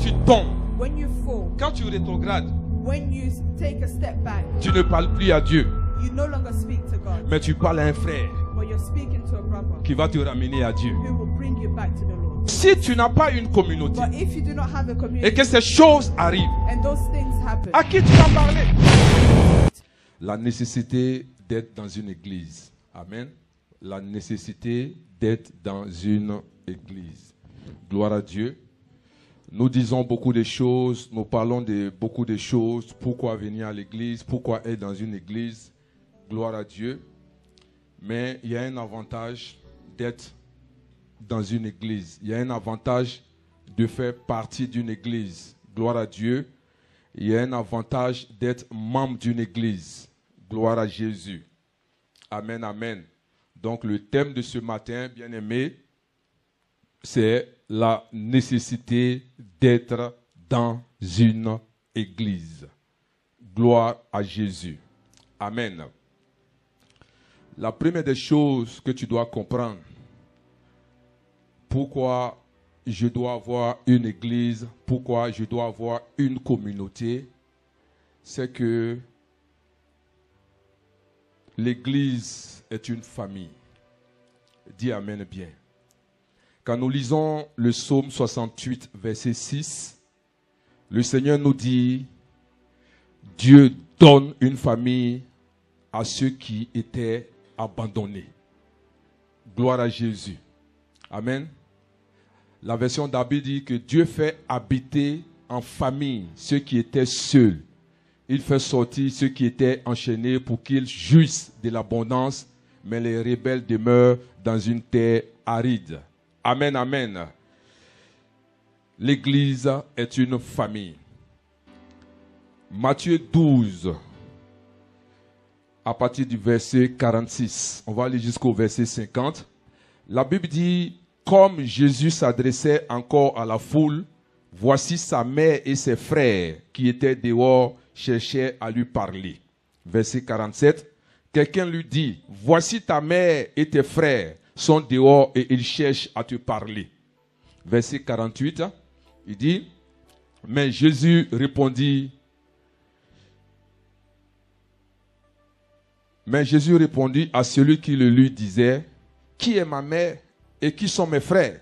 tu tombes, when you fall, quand tu rétrogrades, when you take a step back, tu ne parles plus à Dieu, you no longer speak to God, mais tu parles à un frère but you're speaking to a brother qui va te ramener à Dieu. who will bring you back to the Lord. Si tu n'as pas une communauté But if you do not have a et community que ces choses arrivent, and those things happen, à qui tu vas parler? La nécessité d'être dans une église. Amen. La nécessité d'être dans une église. Gloire à Dieu. Nous disons beaucoup de choses, nous parlons de beaucoup de choses. Pourquoi venir à l'église? Pourquoi être dans une église? Gloire à Dieu. Mais il y a un avantage d'être dans une église. Il y a un avantage de faire partie d'une église. Gloire à Dieu. Il y a un avantage d'être membre d'une église. Gloire à Jésus. Amen, amen. Donc le thème de ce matin, bien-aimé, c'est la nécessité d'être dans une église. Gloire à Jésus. Amen. La première des choses que tu dois comprendre, pourquoi je dois avoir une église, pourquoi je dois avoir une communauté, c'est que l'église est une famille. Dis amen bien. Quand nous lisons le psaume 68, verset 6, le Seigneur nous dit, Dieu donne une famille à ceux qui étaient abandonnés. Gloire à Jésus. Amen. La version d'Abbé dit que Dieu fait habiter en famille ceux qui étaient seuls. Il fait sortir ceux qui étaient enchaînés pour qu'ils jouissent de l'abondance, mais les rebelles demeurent dans une terre aride. Amen, amen. L'église est une famille. Matthieu 12, à partir du verset 46, on va aller jusqu'au verset 50. La Bible dit, comme Jésus s'adressait encore à la foule, voici sa mère et ses frères qui étaient dehors cherchaient à lui parler. Verset 47, quelqu'un lui dit, voici ta mère et tes frères sont dehors et ils cherchent à te parler. Verset 48, il dit, mais Jésus répondit à celui qui le lui disait, qui est ma mère et qui sont mes frères?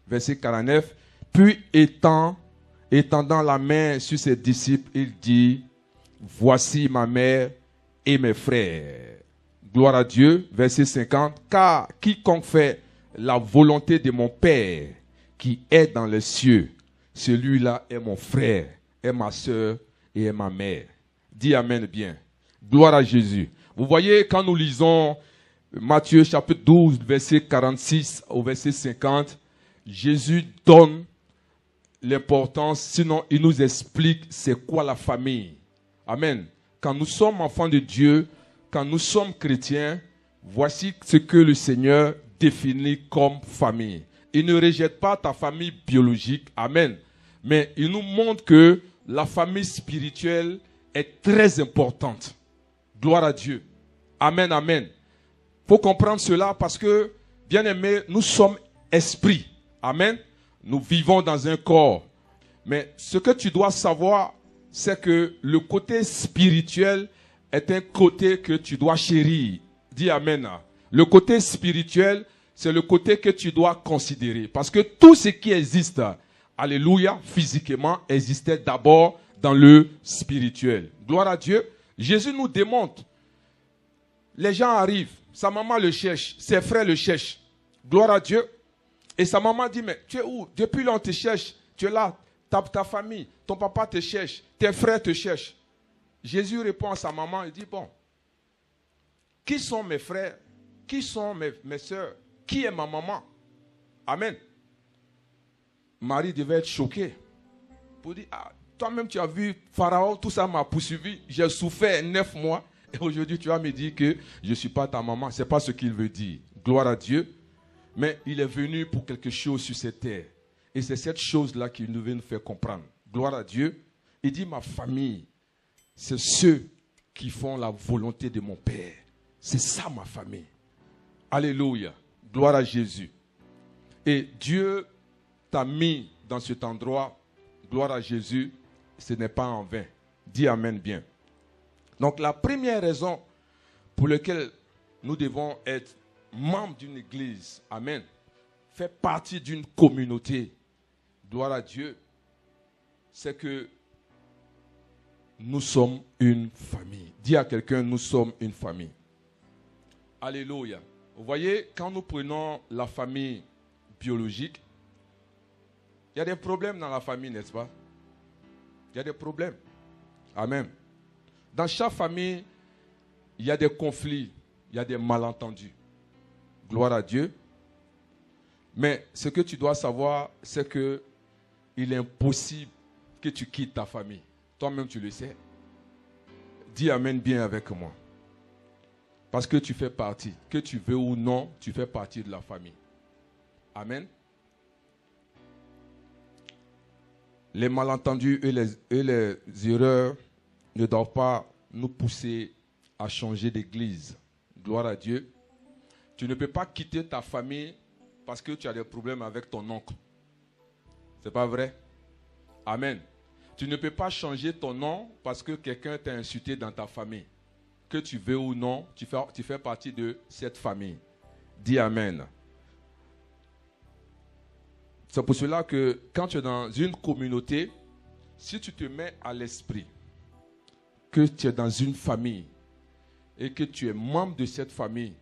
Verset 49, puis étendant la main sur ses disciples, il dit, voici ma mère et mes frères. Gloire à Dieu. Verset 50, car quiconque fait la volonté de mon Père qui est dans les cieux, celui-là est mon frère, est ma soeur et est ma mère. Dis amen bien. Gloire à Jésus. Vous voyez, quand nous lisons Matthieu chapitre 12, verset 46 au verset 50, Jésus donne l'importance, sinon il nous explique c'est quoi la famille. Amen. Quand nous sommes enfants de Dieu, quand nous sommes chrétiens, voici ce que le Seigneur définit comme famille. Il ne rejette pas ta famille biologique, amen. Mais il nous montre que la famille spirituelle est très importante. Gloire à Dieu. Amen, amen. Il faut comprendre cela parce que, bien aimés, nous sommes esprits. Amen. Nous vivons dans un corps. Mais ce que tu dois savoir, c'est que le côté spirituel est un côté que tu dois chérir. Dis amen. Le côté spirituel, c'est le côté que tu dois considérer. Parce que tout ce qui existe, alléluia, physiquement, existait d'abord dans le spirituel. Gloire à Dieu. Jésus nous démontre. Les gens arrivent, sa maman le cherche, ses frères le cherchent. Gloire à Dieu. Et sa maman dit, mais tu es où? Depuis là, on te cherche. Tu es là, ta famille, ton papa te cherche, tes frères te cherchent. Jésus répond à sa maman, il dit, bon, qui sont mes frères? Qui sont mes soeurs? Qui est ma maman? Amen. Marie devait être choquée. Pour dire, ah, toi-même tu as vu Pharaon, tout ça m'a poursuivi, j'ai souffert 9 mois. Et aujourd'hui, tu vas me dire que je ne suis pas ta maman. Ce n'est pas ce qu'il veut dire. Gloire à Dieu. Mais il est venu pour quelque chose sur cette terre. Et c'est cette chose-là qu'il nous veut nous faire comprendre. Gloire à Dieu. Il dit, ma famille, c'est ceux qui font la volonté de mon Père. C'est ça ma famille. Alléluia. Gloire à Jésus. Et Dieu t'a mis dans cet endroit Gloire à Jésus, ce n'est pas en vain. Dis Amen bien. Donc la première raison pour laquelle nous devons être membres d'une église, Amen, faire partie d'une communauté, gloire à Dieu, c'est que nous sommes une famille. Dis à quelqu'un, nous sommes une famille. Alléluia. Vous voyez, quand nous prenons la famille biologique, il y a des problèmes dans la famille, n'est-ce pas? Il y a des problèmes. Amen. Dans chaque famille, il y a des conflits, il y a des malentendus. Gloire à Dieu. Mais ce que tu dois savoir, c'est que il est impossible que tu quittes ta famille. Toi-même, tu le sais. Dis Amen bien avec moi. Parce que tu fais partie. Que tu veux ou non, tu fais partie de la famille. Amen. Les malentendus et les erreurs ne doivent pas nous pousser à changer d'église. Gloire à Dieu. Tu ne peux pas quitter ta famille parce que tu as des problèmes avec ton oncle. C'est pas vrai? Amen. Tu ne peux pas changer ton nom parce que quelqu'un t'a insulté dans ta famille. Que tu veux ou non, tu fais partie de cette famille. Dis Amen. C'est pour cela que quand tu es dans une communauté, si tu te mets à l'esprit que tu es dans une famille et que tu es membre de cette famille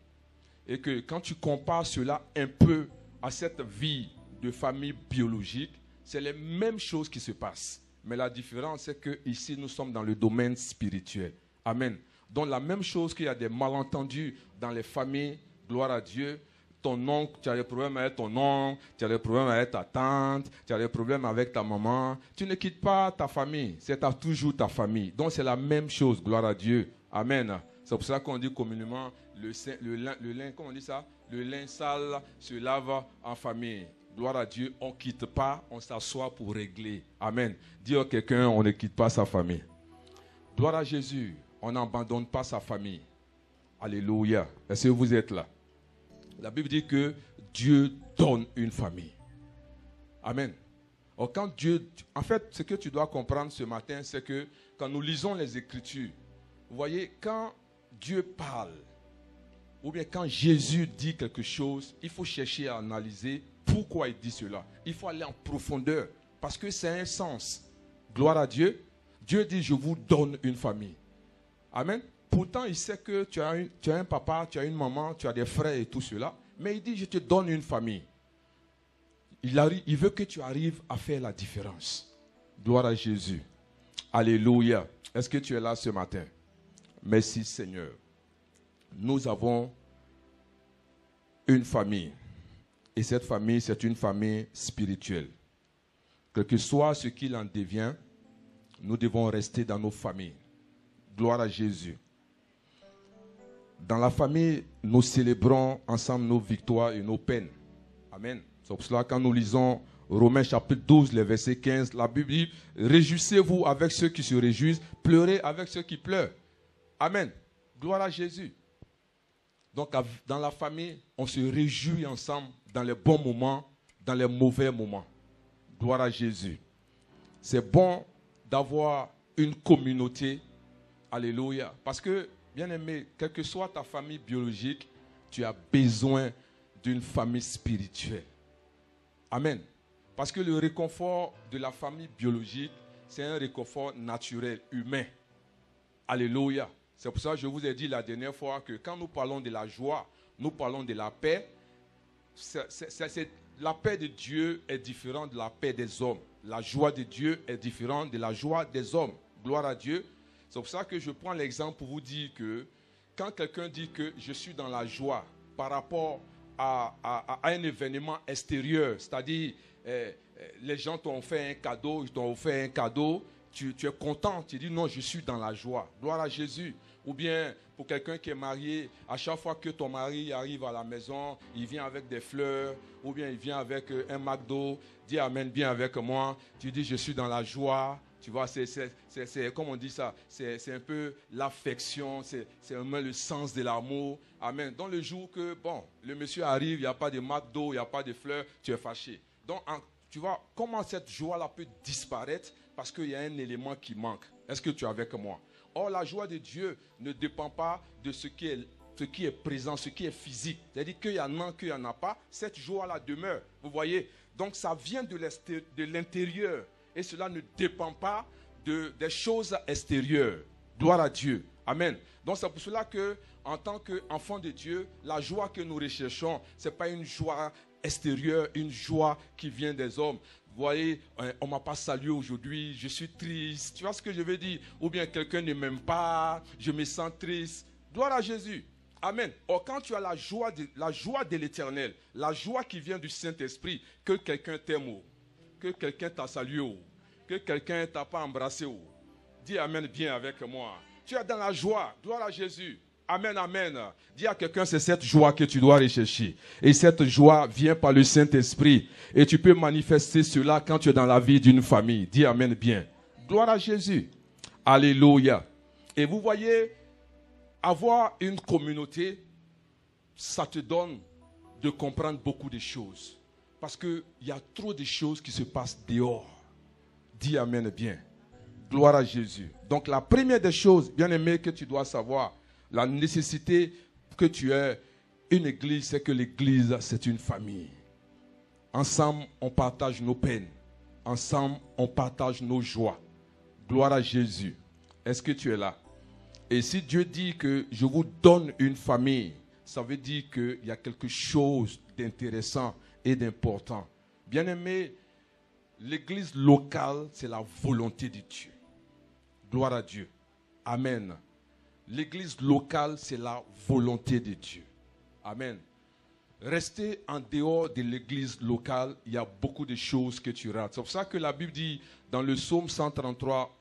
et que quand tu compares cela un peu à cette vie de famille biologique, c'est les mêmes choses qui se passent. Mais la différence, c'est que ici nous sommes dans le domaine spirituel. Amen. Donc la même chose qu'il y a des malentendus dans les familles, gloire à Dieu. Ton oncle, tu as des problèmes avec ton oncle, tu as des problèmes avec ta tante, tu as des problèmes avec ta maman. Tu ne quittes pas ta famille, c'est toujours ta famille. Donc c'est la même chose, gloire à Dieu. Amen. C'est pour ça qu'on dit communément, le lin, comment on dit ça? Le lin sale se lave en famille. Gloire à Dieu, on ne quitte pas, on s'assoit pour régler. Amen. Dis à quelqu'un, on ne quitte pas sa famille. Gloire à Jésus, on n'abandonne pas sa famille. Alléluia. Est-ce que vous êtes là? La Bible dit que Dieu donne une famille. Amen. Or, quand Dieu, en fait, ce que tu dois comprendre ce matin, c'est que quand nous lisons les Écritures, vous voyez, quand Dieu parle, ou bien quand Jésus dit quelque chose, il faut chercher à analyser pourquoi il dit cela. Il faut aller en profondeur, parce que c'est un sens. Gloire à Dieu. Dieu dit, je vous donne une famille. Amen. Pourtant, il sait que tu as un papa, tu as une maman, tu as des frères et tout cela. Mais il dit, je te donne une famille. Il veut que tu arrives à faire la différence. Gloire à Jésus. Alléluia. Est-ce que tu es là ce matin? Merci Seigneur. Nous avons une famille. Et cette famille, c'est une famille spirituelle. Quel que soit ce qu'il en devient, nous devons rester dans nos familles. Gloire à Jésus. Dans la famille, nous célébrons ensemble nos victoires et nos peines. Amen. C'est pour cela que quand nous lisons Romains chapitre 12, les versets 15, la Bible dit, réjouissez-vous avec ceux qui se réjouissent, pleurez avec ceux qui pleurent. Amen. Gloire à Jésus. Donc dans la famille, on se réjouit ensemble dans les bons moments, dans les mauvais moments. Gloire à Jésus. C'est bon d'avoir une communauté. Alléluia. Parce que, bien aimé, quelle que soit ta famille biologique, tu as besoin d'une famille spirituelle. Amen. Parce que le réconfort de la famille biologique, c'est un réconfort naturel, humain. Alléluia. C'est pour ça que je vous ai dit la dernière fois que quand nous parlons de la joie, nous parlons de la paix. La paix de Dieu est différente de la paix des hommes. La joie de Dieu est différente de la joie des hommes. Gloire à Dieu. C'est pour ça que je prends l'exemple pour vous dire que quand quelqu'un dit que je suis dans la joie par rapport à un événement extérieur, c'est-à-dire les gens t'ont fait un cadeau, ils t'ont offert un cadeau, tu es content, tu dis non, je suis dans la joie. Gloire à Jésus. Ou bien pour quelqu'un qui est marié, à chaque fois que ton mari arrive à la maison, il vient avec des fleurs, ou bien il vient avec un McDo, dis Amen bien avec moi, tu dis je suis dans la joie. Tu vois, c'est comme on dit ça, c'est un peu l'affection, c'est un peu le sens de l'amour. Amen. Dans le jour que, bon, le monsieur arrive, il n'y a pas de McDo, il n'y a pas de fleurs, tu es fâché. Donc, Tu vois comment cette joie-là peut disparaître parce qu'il y a un élément qui manque. Est-ce que tu es avec moi? Or, la joie de Dieu ne dépend pas de ce qui est présent, ce qui est physique. C'est-à-dire qu'il y en a, qu'il n'y en a pas. Cette joie-là demeure. Vous voyez? Donc, ça vient de l'intérieur. Et cela ne dépend pas des choses extérieures. Gloire à Dieu. Amen. Donc, c'est pour cela que, en tant qu'enfant de Dieu, la joie que nous recherchons, ce n'est pas une joie extérieure, une joie qui vient des hommes. Vous voyez, on ne m'a pas salué aujourd'hui, je suis triste. Tu vois ce que je veux dire? Ou bien quelqu'un ne m'aime pas, je me sens triste. Gloire à Jésus. Amen. Or, quand tu as la joie de l'Éternel, la joie qui vient du Saint-Esprit, que quelqu'un t'aime, que quelqu'un t'a salué, que quelqu'un ne t'a pas embrassé, dis Amen bien avec moi. Tu es dans la joie. Gloire à Jésus. Amen, amen. Dis à quelqu'un, c'est cette joie que tu dois rechercher. Et cette joie vient par le Saint-Esprit. Et tu peux manifester cela quand tu es dans la vie d'une famille. Dis amen bien. Gloire à Jésus. Alléluia. Et vous voyez, avoir une communauté, ça te donne de comprendre beaucoup de choses. Parce qu'il y a trop de choses qui se passent dehors. Dis amen bien. Gloire à Jésus. Donc la première des choses, bien aimé, que tu dois savoir, la nécessité que tu aies une église, c'est que l'église, c'est une famille. Ensemble, on partage nos peines. Ensemble, on partage nos joies. Gloire à Jésus. Est-ce que tu es là? Et si Dieu dit que je vous donne une famille, ça veut dire qu'il y a quelque chose d'intéressant et d'important. Bien-aimé, l'église locale, c'est la volonté de Dieu. Gloire à Dieu. Amen. L'église locale, c'est la volonté de Dieu. Amen. Rester en dehors de l'église locale, il y a beaucoup de choses que tu rates. C'est pour ça que la Bible dit, dans le psaume 133,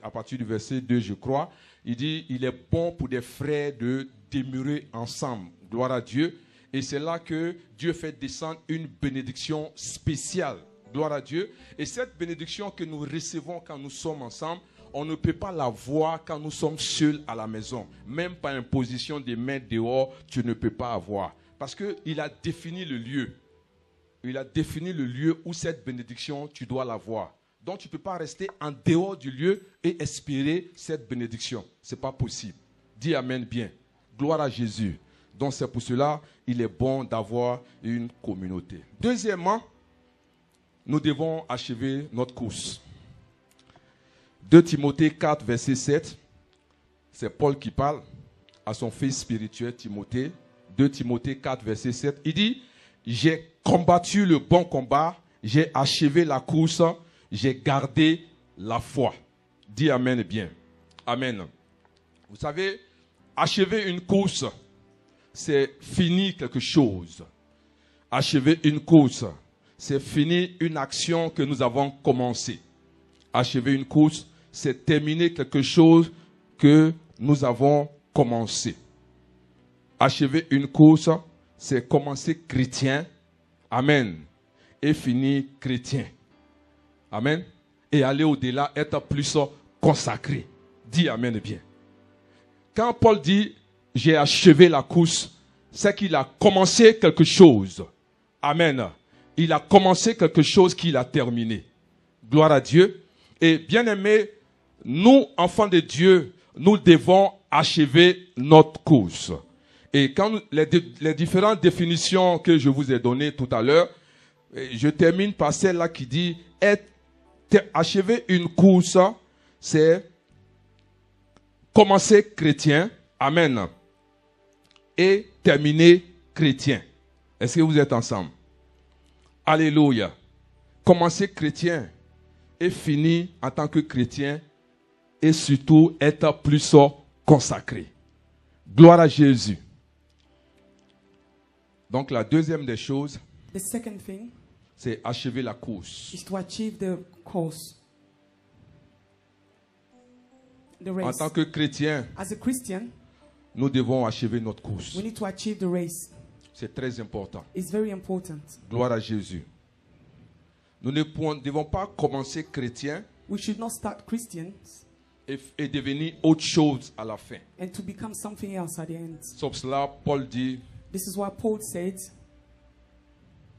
à partir du verset 2, je crois, il dit, il est bon pour des frères de demeurer ensemble. Gloire à Dieu. Et c'est là que Dieu fait descendre une bénédiction spéciale. Gloire à Dieu. Et cette bénédiction que nous recevons quand nous sommes ensemble, on ne peut pas la voir quand nous sommes seuls à la maison. Même par imposition des mains dehors, tu ne peux pas avoir. Parce qu'il a défini le lieu. Il a défini le lieu où cette bénédiction, tu dois l'avoir. Donc tu ne peux pas rester en dehors du lieu et espérer cette bénédiction. Ce n'est pas possible. Dis amen bien. Gloire à Jésus. Donc c'est pour cela il est bon d'avoir une communauté. Deuxièmement, nous devons achever notre course. 2 Timothée 4, verset 7, c'est Paul qui parle à son fils spirituel Timothée. 2 Timothée 4, verset 7, il dit, j'ai combattu le bon combat, j'ai achevé la course, j'ai gardé la foi. Dis amen bien. Amen. Vous savez, achever une course, c'est finir quelque chose. Achever une course, c'est finir une action que nous avons commencée. Achever une course, c'est terminer quelque chose que nous avons commencé. Achever une course, c'est commencer chrétien. Amen. Et finir chrétien. Amen. Et aller au-delà, être plus consacré. Dis amen bien. Quand Paul dit, j'ai achevé la course, c'est qu'il a commencé quelque chose. Amen. Il a commencé quelque chose qu'il a terminé. Gloire à Dieu. Et bien aimé, nous, enfants de Dieu, nous devons achever notre course. Et quand les différentes définitions que je vous ai données tout à l'heure, je termine par celle-là qui dit achever une course, c'est commencer chrétien, amen, et terminer chrétien. Est-ce que vous êtes ensemble? Alléluia. Commencer chrétien et finir en tant que chrétien et surtout être plus consacré. Gloire à Jésus. Donc la deuxième des choses, The second thing c'est achever la course. is to achieve the course. The En race. tant que chrétien, As a Christian, nous devons achever notre course. we need to achieve the race. C'est très important. It's very important. Gloire à Jésus. Nous ne devons pas commencer chrétien We should not start Christians et devenir autre chose à la fin. and to become something else at the end. Sauf cela, Paul dit, This is why Paul said,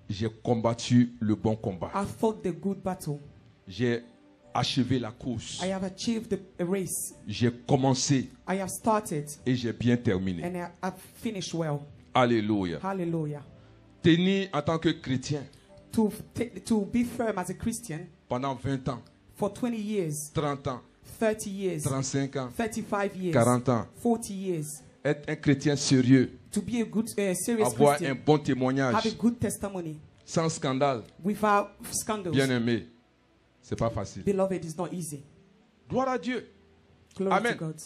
j'ai combattu le bon combat. I fought the good battle. J'ai achevé la course. I have achieved a race. J'ai commencé I have started et j'ai bien terminé. and I have finished well. Alléluia. Hallelujah. Tenir en tant que chrétien To be firm as a Christian pendant 20 ans, for 20 years, 30 ans, 30 years, 35 ans, 35 years, 40 ans. 40 years. Être un chrétien sérieux, To be a good, serious avoir un Christian, bon have a témoignage, good testimony sans scandale, without scandals. bien aimé, c'est pas facile. Beloved, is not easy. Gloire à Dieu. Glory Amen. to God.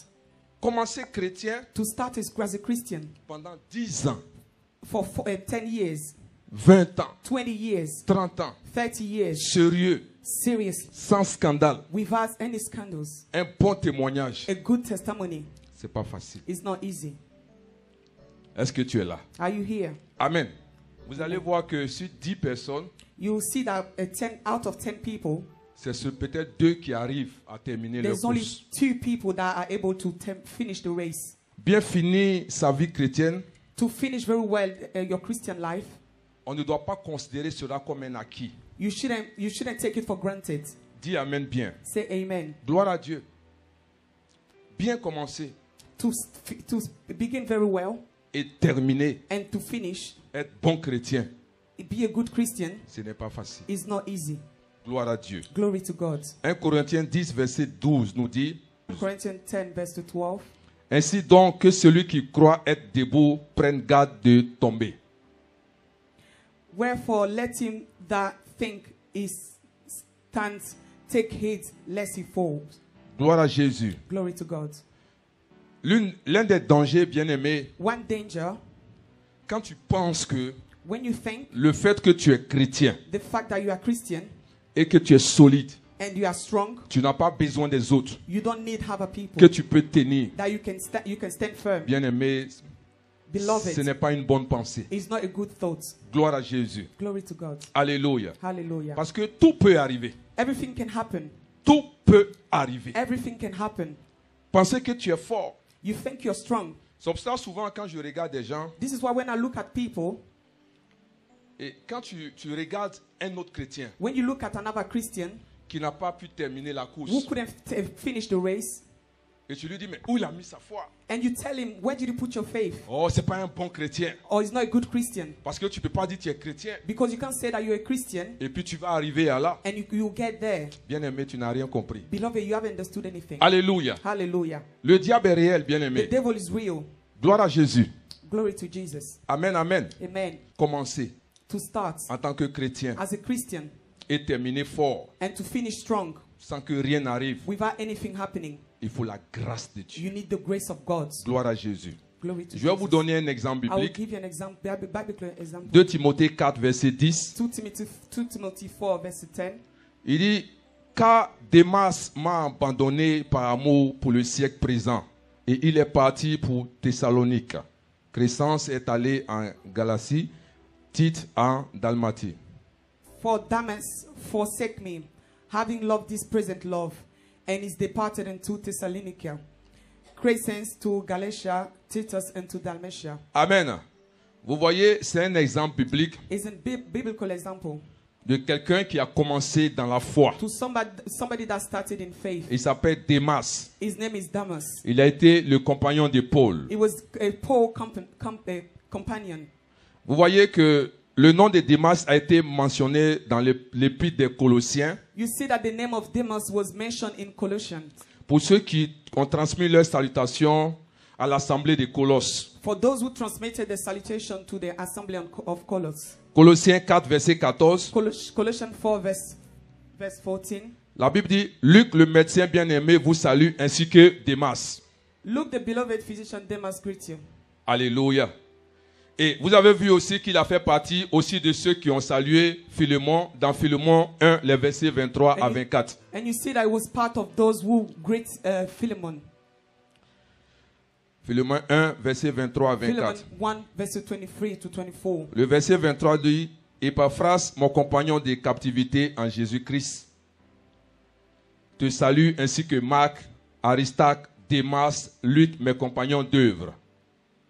Commencer chrétien To start as a Christian pendant 10 ans, for 10 years, 20 ans, 20 years, 30 ans, 30 years, sérieux, serious, sans scandale, without any scandals, un bon témoignage, a good testimony c'est pas facile. is not easy. Est-ce que tu es là? Are you here? Amen. Vous allez voir que sur 10 personnes, You will see that 10 out of 10 people, c'est sur peut-être 2 qui arrivent à terminer leur there's only course. 2 people that are able to finish the race. Bien finir sa vie chrétienne, To finish very well your Christian life, on ne doit pas considérer cela comme un acquis. you shouldn't take it for granted. Dis Amen bien. Say amen. Gloire à Dieu. Bien commencer To begin very well et terminer, and to finish, être bon chrétien, be a good Christian ce n'est pas facile. is not easy. Gloire à Dieu. Glory to God. 1 Corinthiens 10, verset 12 nous dit: Corinthians 10 verse 12. Ainsi donc que celui qui croit être debout prenne garde de tomber. Wherefore let him that think he stands take heed lest he falls. Gloire à Jésus. Glory to God. L'un des dangers, bien aimé, One danger, quand tu penses que when you think le fait que tu es chrétien the fact that you are Christian et que tu es solide, and you are strong, tu n'as pas besoin des autres, you don't need other que people, tu peux tenir. that you can stand firm. Bien aimé, Beloved, ce n'est pas une bonne pensée. it's not a good thought. Gloire à Jésus. Glory to God. Alléluia. Hallelujah. Parce que tout peut arriver. Everything can happen. Tout peut arriver. Everything can happen. Pensez que tu es fort. You think you're strong. C'est pour ça souvent quand je regarde des gens, This is why when I look at people, et quand tu regardes un autre chrétien when you look at another Christian qui n'a pas pu terminer la course, who couldn't finish the race, et tu lui dis, mais où il a mis sa foi? and you tell him, where did you put your faith? Oh, c'est pas un bon chrétien. Or he's not a good Christian. Parce que tu peux pas dire que tu es chrétien. Because you can't say that you're a Christian Et puis tu vas arriver à là. and you get there. Bien aimé, tu n'as rien compris. Beloved, you haven't understood anything. Alléluia. Hallelujah. Le diable est réel, bien The aimé. devil is real. Gloire à Jésus. Glory to Jesus. Amen, amen. Amen. Commencer To start en tant que chrétien as a Christian et terminer fort and to finish strong sans que rien n'arrive. without anything happening, Il faut la grâce de Dieu. you need the grace of God. Gloire à Jésus. Glory to Je vais vous Jesus. donner un exemple I will biblique. give you an example, biblical example. 2 Timothée 4, verset 10. 2 Timothy 4, verse 10. Il dit, car Démas m'a abandonné par amour pour le siècle présent, et il est parti pour Thessalonique. Crescence est allé en Galatie, Tite en Dalmatie. For Damas forsake me, having loved this present love, and is departed into Thessalonica. Crescens to Galatia, Titus into Dalmatia. Amen. Vous voyez, c'est un exemple biblique Is a biblical example de quelqu'un qui a commencé dans la foi. to somebody that started in faith. Il s'appelle Démas. His name is Damas. Il a été le compagnon de Paul. He was a Paul companion. Vous voyez que le nom de Démas a été mentionné dans l'épître des Colossiens. You see that the name of Demas was mentioned in Colossians. Pour ceux qui ont transmis leur salutation à l'assemblée de Colosse. For those who transmitted the salutation to the assembly of Colossus. Colossiens 4, verset 14. Colossians 4, verse 14. La Bible dit, Luc, le médecin bien-aimé, vous salue, ainsi que Démas. Luke, the beloved physician, Demas greet you. Alléluia. Et vous avez vu aussi qu'il a fait partie aussi de ceux qui ont salué Philémon, dans Philémon 1, les versets 23 à 24. And you see that he was part of those who greet Philemon. Philémon 1, verset 23 à Philemon 24. 1, verse 23 to 24. Le verset 23 dit, Épaphras, mon compagnon de captivité en Jésus-Christ, te salue, ainsi que Marc, Aristarque, Démas, Luc, mes compagnons d'œuvre.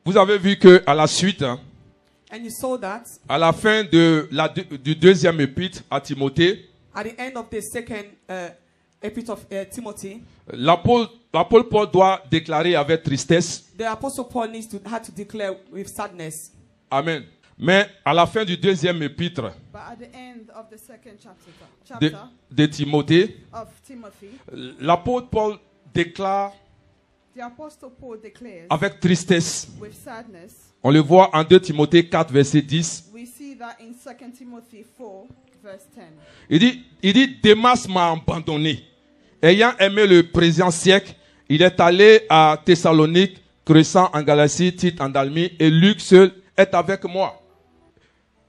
Vous avez vu qu'à la suite, And you saw that à la fin du deuxième épître à Timothée, at the end of the second epistle of Timothy, l'apôtre Paul doit déclarer avec tristesse. the Apostle Paul had to declare with sadness. Amen. Mais à la fin du deuxième épître But at the end of the second chapter de Timothée, of Timothy, l'apôtre Paul déclare the Apostle Paul declares avec tristesse. with sadness. On le voit en 2 Timothée 4, verset 10. We see that in 2 Timothy 4, verse 10. Il dit, Démas m'a abandonné. Ayant aimé le présent siècle, il est allé à Thessalonique, Crescent en Galatie, Tite en Dalmie, et Luc seul est avec moi.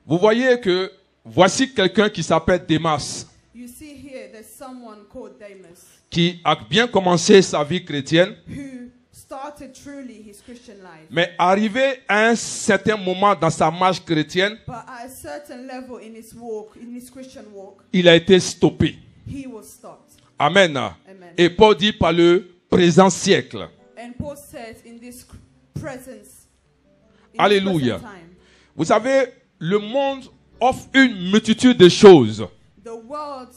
Vous voyez que voici quelqu'un qui s'appelle Démas, You see here there's someone called Demas qui a bien commencé sa vie chrétienne, who started truly his Christian life. mais arrivé à un certain moment dans sa marche chrétienne, But at a certain level in his Christian walk, il a été stoppé. he was stopped. Amen. Amen. Et Paul dit par le présent siècle. And Paul says in this presence, in Alléluia. this present time, Vous savez, le monde offre une multitude de choses the world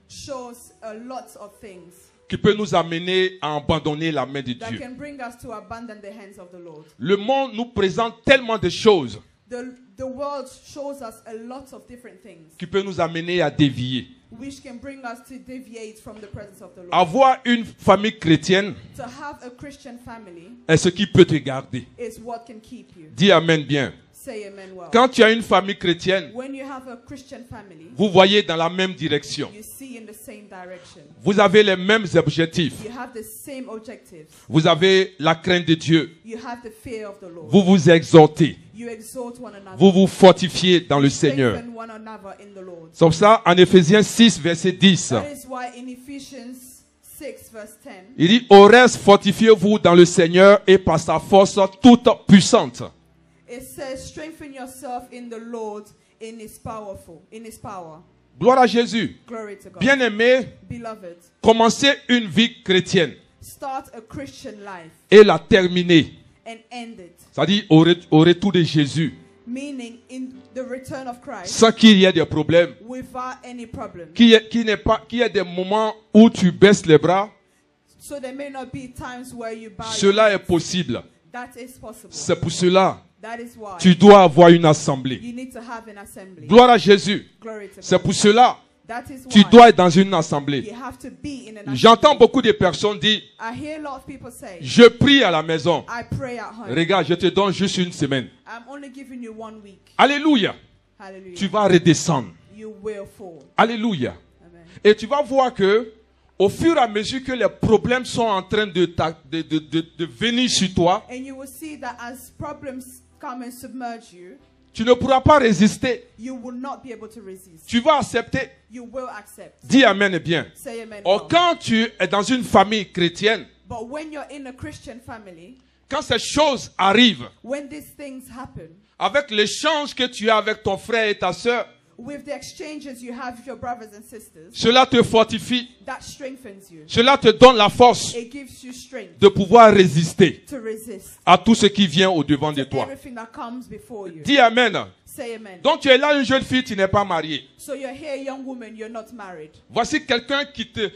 shows a lot of things qui peut nous amener à abandonner la main de that Dieu. can bring us to abandon the hands of the Lord. Le monde nous présente tellement de choses The world shows us a lot of different things qui peut nous amener à dévier. which can bring us to deviate from the presence of the Lord. Avoir une famille chrétienne To have a Christian family est ce qui peut te garder. is what can keep you. Dis Amen bien. Say amen well. Quand tu as une famille chrétienne, When you have a Christian family, vous voyez dans la même direction. you see in the same direction. Vous avez les mêmes objectifs. You have the same objectives. Vous avez la crainte de Dieu. You have the fear of the Lord. Vous vous exhortez. You exalt one another. Vous vous fortifiez dans le Seigneur. Strengthen one another in the Lord. Comme ça, en Éphésiens 6, verset 10, That is why in Ephesians 6 verse 10, il dit, au reste, fortifiez-vous dans le Seigneur et par sa force toute puissante. it says, strengthen yourself in the Lord in his power. Gloire à Jésus. Glory to God. Bien-aimé, Beloved, commencez une vie chrétienne start a Christian life et la terminer. and end it. C'est-à-dire au retour de Jésus, Meaning in the return of Christ sans qu'il y ait des problèmes, without any problem. qu'il y ait des moments où tu baisses les bras. So there may not be times where you bow your Cela est head. possible. That is possible. C'est pour cela That is why tu dois avoir une assemblée. you need to have an assembly. Gloire à Jésus. Glory to C'est God. pour cela That is tu why dois être dans une assemblée. you have to be in an assembly. J'entends beaucoup de personnes dire, I hear a lot of people say, je prie à la maison. I pray at home. Regarde, je te donne juste une semaine. I'm only giving you 1 week. Alléluia. Hallelujah. Tu vas redescendre. You will fall. Alléluia. Amen. Et tu vas voir que au fur et à mesure que les problèmes sont en train de venir sur toi, And you will see that as problems come and submerge you, tu ne pourras pas résister. you will not be able to resist. Tu vas accepter. You will accept. Dis Amen et bien. Say amen. Or, well. quand tu es dans une famille chrétienne, But when you're in a Christian family, quand ces choses arrivent, when these things happen, avec l'échange que tu as avec ton frère et ta soeur, with the exchanges you have with your brothers and sisters, cela te fortifie. that strengthens you. Cela te donne la force It gives you strength de pouvoir résister to resist à tout ce qui vient au devant de toi. everything that comes before you. Dis Amen. Say amen. Donc tu es là, une jeune fille, tu n'es pas mariée. So you're here, young woman, you're not married. Voici quelqu'un qui te...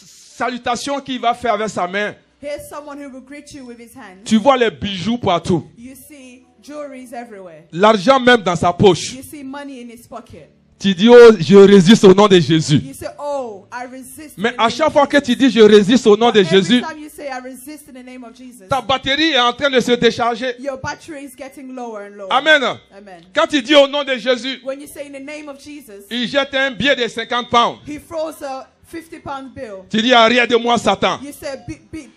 Salutation qu'il va faire avec sa main. Here's someone who will greet you with his hands. Tu vois les bijoux partout. You see jewelries everywhere. L'argent même dans sa poche. You see money in his pocket. Tu dis, oh, je résiste au nom de Jésus. You say, oh, I resist. Mais in the à name chaque of fois que Jesus. tu dis, je résiste au nom de But every Jésus, time you say, I resist in the name of Jesus, ta batterie est en train de se décharger. your battery is getting lower and lower. Amen. Amen. Quand tu dis au nom de Jésus, When you say in the name of Jesus, il jette un billet de 50 pounds. he throws a 50-pound bill. Tu dis, arrière de moi, Satan. You say,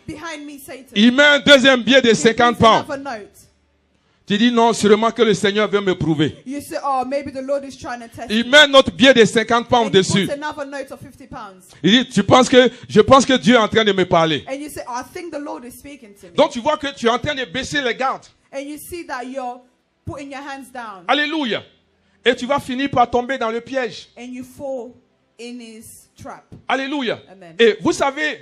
behind me, Satan. Il met un deuxième billet de He 50 brings pounds. another note. Tu dis, non, sûrement que le Seigneur veut me prouver. You say, oh, maybe the Lord is trying to test Il me. met notre billet de 50 pounds And he dessus. puts another note of 50 pounds. Il dit, je pense que Dieu est en train de me parler. And you say, oh, I think the Lord is speaking to me. Donc tu vois que tu es en train de baisser les gardes. And you see that you're putting your hands down. Alléluia. Et tu vas finir par tomber dans le piège. And you fall in his trap. Alléluia. Amen. Et vous savez,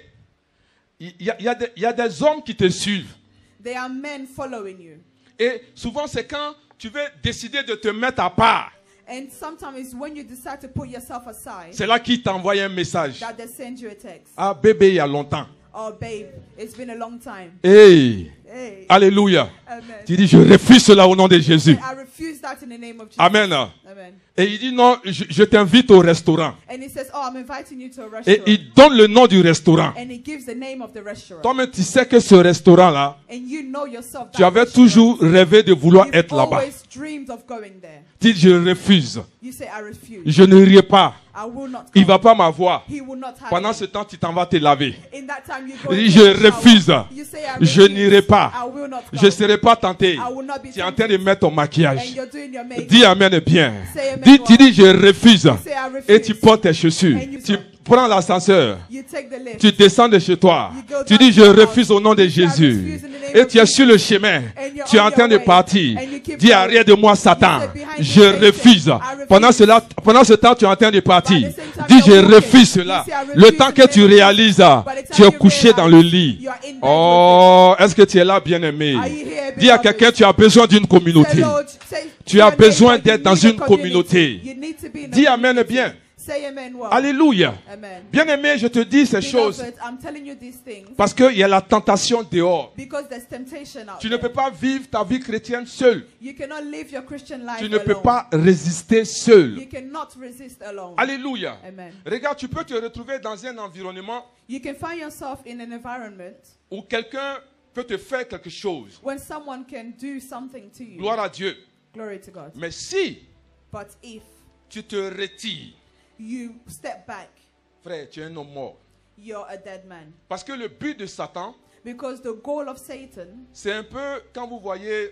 il y a des hommes qui te suivent. There are men following you. Et souvent, c'est quand tu veux décider de te mettre à part, And sometimes it's when you decide to put yourself aside c'est là qu'il t'envoie un message. that they send you a text. Ah, bébé, il y a longtemps. Oh, babe, it's been a long time. Hey, Hey. alléluia. Amen. Tu dis, je refuse cela au nom de Jésus. I refuse that in the name of Jesus. Amen. Amen. Et il dit, non, je t'invite au restaurant. And he says, oh, I'm inviting you to a Et restaurant. il donne le nom du restaurant. And he gives the name of the restaurant. Toi-même, tu sais que ce restaurant-là, And you know yourself tu that avais restaurant. toujours rêvé de vouloir You've être là-bas. always dreamed of going there. Tu dis, je refuse. You say, I refuse. Je ne rirai pas. I will not Il ne come. va pas m'avoir. He will not have Pendant me. ce temps, tu t'en vas te laver. In that time you go Je into the shower. refuse. You say, I Je refuse. n'irai pas. I will not Je come. ne serai pas tenté. I will not be Tu es en train de tempted. mettre ton And maquillage. you're doing your makeup. Dis Amen bien. Say amen Tu well. dis, je refuse. Say, I refuse. Et tu portes tes chaussures. And you- Tu prends l'ascenseur. You take the lift. Tu descends de chez toi. You go Tu down dis, to je your house. refuse au nom de You say, I Jésus. refuse in the name Et of tu es Jesus. sur le chemin. And you're Tu es on en train your de way. partir. And you keep Dis, going. arrière de moi, Satan. You say, behind Je me, Satan. refuse. I refuse. Pendant ce temps, tu es en train de partir. By the same time, Dis, you're je walking. refuse You cela. say, I refuse Le temps in que the tu name of réalises, By the time tu es you couché dans le realize, lit. you are in bed Oh, est-ce que tu es là, bien-aimé? Are you here, Dis à beloved? quelqu'un, tu as besoin d'une with it. communauté. Say, Lord, say Tu to as your besoin neighbor, you d'être dans need a une communauté. You need to be in a Dis Amen community. bien. Say amen well. Alléluia. Amen. Bien-aimé, je te dis ces choses Beloved, I'm telling you these things parce qu'il y a la tentation dehors. because there's temptation out Tu ne there. peux pas vivre ta vie chrétienne seul. You cannot live your Christian life Tu ne peux alone. pas résister seul. You cannot resist alone. Alléluia. Amen. Regarde, tu peux te retrouver dans un environnement You can find yourself in an environment où quelqu'un peut te faire quelque chose. when someone can do something to you. Gloire à Dieu. Glory to God. Mais si But if tu te retires, you step back, frère, tu es un homme mort. you're a dead man. Parce que le but de Satan, Because the goal of Satan, c'est un peu quand vous voyez